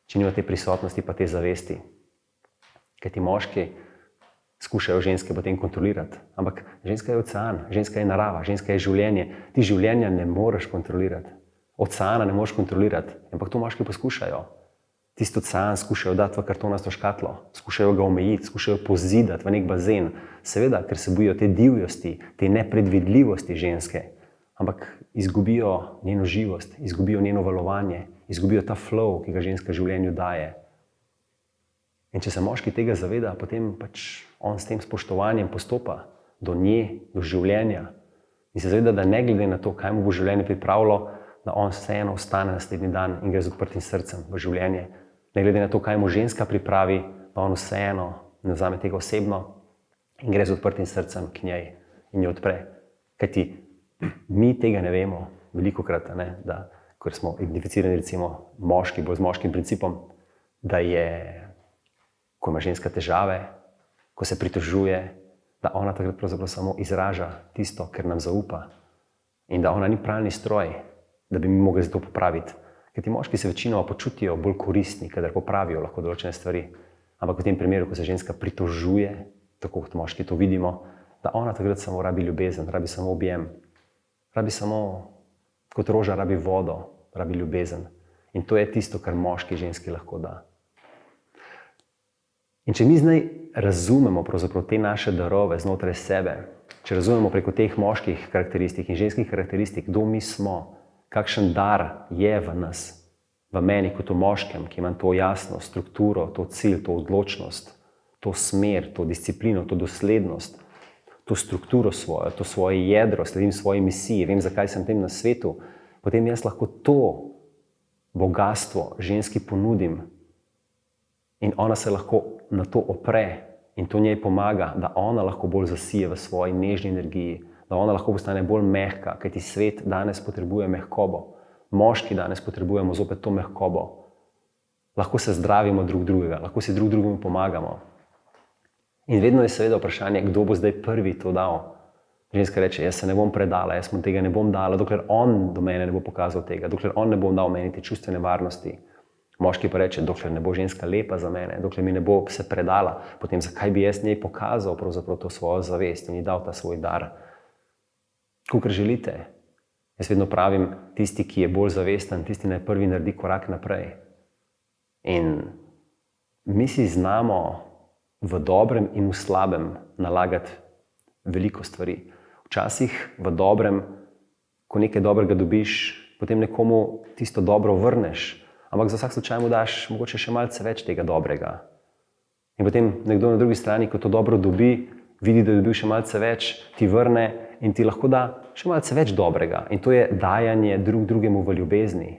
če nima te prisotnosti pa te zavesti. Ker ti moški skušajo ženske potem kontrolirati, ampak ženska je ocean, ženska je narava, ženska je življenje. Ti življenja ne moreš kontrolirati, oceana ne moreš kontrolirati, ampak to moški poskušajo. Tisti ocean skušajo dati v kartonasto škatlo, skušajo ga omejiti, skušajo pozidati v nek bazen. Seveda, ker se bojijo te divjosti, te nepredvidljivosti ženske, ampak izgubijo njeno živost, izgubijo njeno valovanje, izgubijo ta flow, ki ga ženska življenju daje. In če se moški tega zaveda, potem pač on s tem spoštovanjem postopa do nje, do življenja in se zaveda, da ne glede na to, kaj mu bo življenje pripravilo, da on vseeno ostane naslednji dan in gre z odprtim srcem v življenje. Ne glede na to, kaj mu ženska pripravi, da on vseeno ne vzame tega osebno in gre z odprtim srcem k njej in jo odpre. Kajti mi tega ne vemo velikokrat, da ko smo identificirani recimo moški, bolj z moškim principom, da je, ko ima ženska težave, ko se pritožuje, da ona takrat pravzaprav samo izraža tisto, ker nam zaupa in da ona ni pralni stroj, da bi mi mogli za to popraviti. Ker ti moški se večinoma počutijo bolj koristni, kadar popravijo lahko določene stvari. Ampak v tem primeru, ko se ženska pritožuje, tako kot moški to vidimo, da ona takrat samo rabi ljubezen, rabi samo objem, rabi samo, kot roža rabi vodo, rabi ljubezen. In to je tisto, kar moški ženski lahko da. In če mi zdaj razumemo pravzaprav te naše darove znotraj sebe, če razumemo preko teh moških karakteristik in ženskih karakteristik, kdo mi smo, kakšen dar je v nas, v meni kot v moškem, ki imam to jasno strukturo, to cilj, to odločnost, to smer, to disciplino, to doslednost, to strukturo svojo, to svoje jedro, sledim svoji misiji, vem, zakaj sem tem na svetu, potem jaz lahko to bogatstvo ženski ponudim in ona se lahko na to opre in to njej pomaga, da ona lahko bolj zasije v svoji nežni energiji, da ona lahko postane bolj mehka, kajti svet danes potrebuje mehkobo. Moški danes potrebujemo zopet to mehkobo. Lahko se zdravimo drug drugega, lahko si drug drugemu pomagamo. In vedno je seveda vprašanje, kdo bo zdaj prvi to dal. Ženska reče, jaz se ne bom predala, jaz mu tega ne bom dala, dokler on do mene ne bo pokazal tega, dokler on ne bo dal meni te čustvene varnosti. Moški pa reče, dokler ne bo ženska lepa za mene, dokler mi ne bo se predala, potem zakaj bi jaz njej pokazal pravzaprav to svojo zavest in ji dal ta svoj dar. Kakor želite. Jaz vedno pravim, tisti, ki je bolj zavesten, tisti naj prvi naredi korak naprej. In mi si znamo v dobrem in v slabem nalagati veliko stvari. Včasih v dobrem, ko nekaj dobrega dobiš, potem nekomu tisto dobro vrneš, ampak za vsak slučaj mu daš mogoče še malce več tega dobrega. In potem nekdo na drugi strani, ko to dobro dobi, vidi, da je dobil še malce več, ti vrne in ti lahko da še malce več dobrega. In to je dajanje drug drugemu v ljubezni.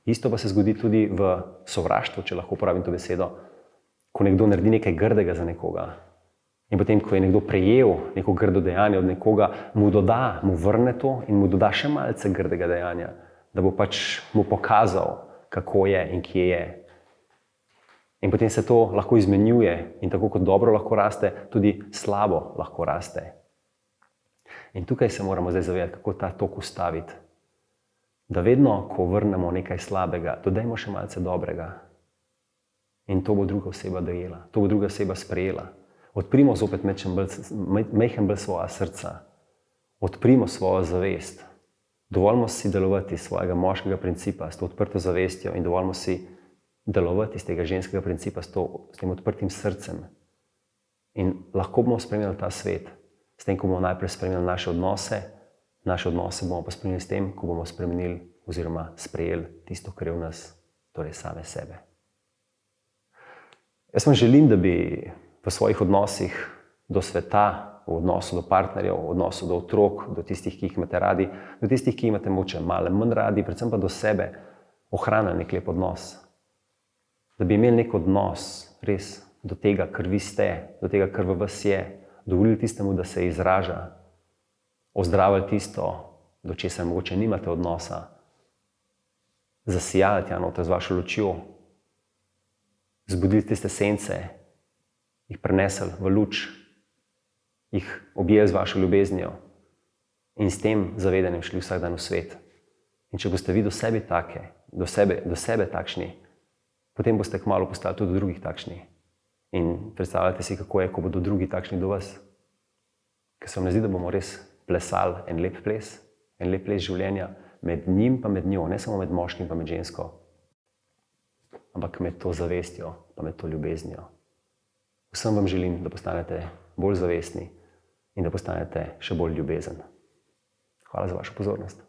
Isto pa se zgodi tudi v sovraštvu, če lahko uporabim to besedo, ko nekdo naredi nekaj grdega za nekoga. In potem, ko je nekdo prejel neko grdo dejanje od nekoga, mu doda, mu vrne to in mu doda še malce grdega dejanja, da bo pač mu pokazal, kako je in kje je. In potem se to lahko izmenjuje in tako kot dobro lahko raste, tudi slabo lahko raste. In tukaj se moramo zdaj zavedati, kako ta tok ustaviti. Da vedno, ko vrnemo nekaj slabega, dodajmo še malce dobrega. In to bo druga oseba dojela, to bo druga oseba sprejela. Odprimo zopet mejhen bolj svoja srca. Odprimo svojo zavest. Dovolimo si delovati iz svojega moškega principa, s to odprto zavestjo in dovolimo si delovati iz tega ženskega principa, s tem odprtim srcem. In lahko bomo spremljali ta svet, s tem, ko bomo najprej spremljali naše odnose bomo pa spremljali s tem, ko bomo spremenili oziroma sprejeli tisto, kar je v nas, torej same sebe. Jaz vam želim, da bi v svojih odnosih do sveta, v odnosu do partnerjev, v odnosu do otrok, do tistih, ki jih imate radi, do tistih, ki imate mogoče malo manj radi, predvsem pa do sebe, ohranili nek lep odnos. Da bi imeli nek odnos res do tega, kar vi ste, do tega, kar v vas je, dovolili tistemu, da se izraža, ozdravili tisto, do česar mogoče nimate odnosa, zasijali tja noter z vašo lučjo, zbudili tiste sence, jih prenesli v luč jih objeli z vašo ljubeznijo in s tem zavedanjem šli vsak dan v svet. In če boste vi do sebe takšni, potem boste kmalu postali tudi do drugih takšni. In predstavljajte si, kako je, ko bodo drugi takšni do vas. Ker se vam ne zdi, da bomo res plesali en lep ples življenja, med njim pa med njo, ne samo med moškim pa med žensko, ampak med to zavestjo pa med to ljubeznijo. Vsem vam želim, da postanete bolj zavestni in da postanete še bolj ljubezen. Hvala za vašo pozornost.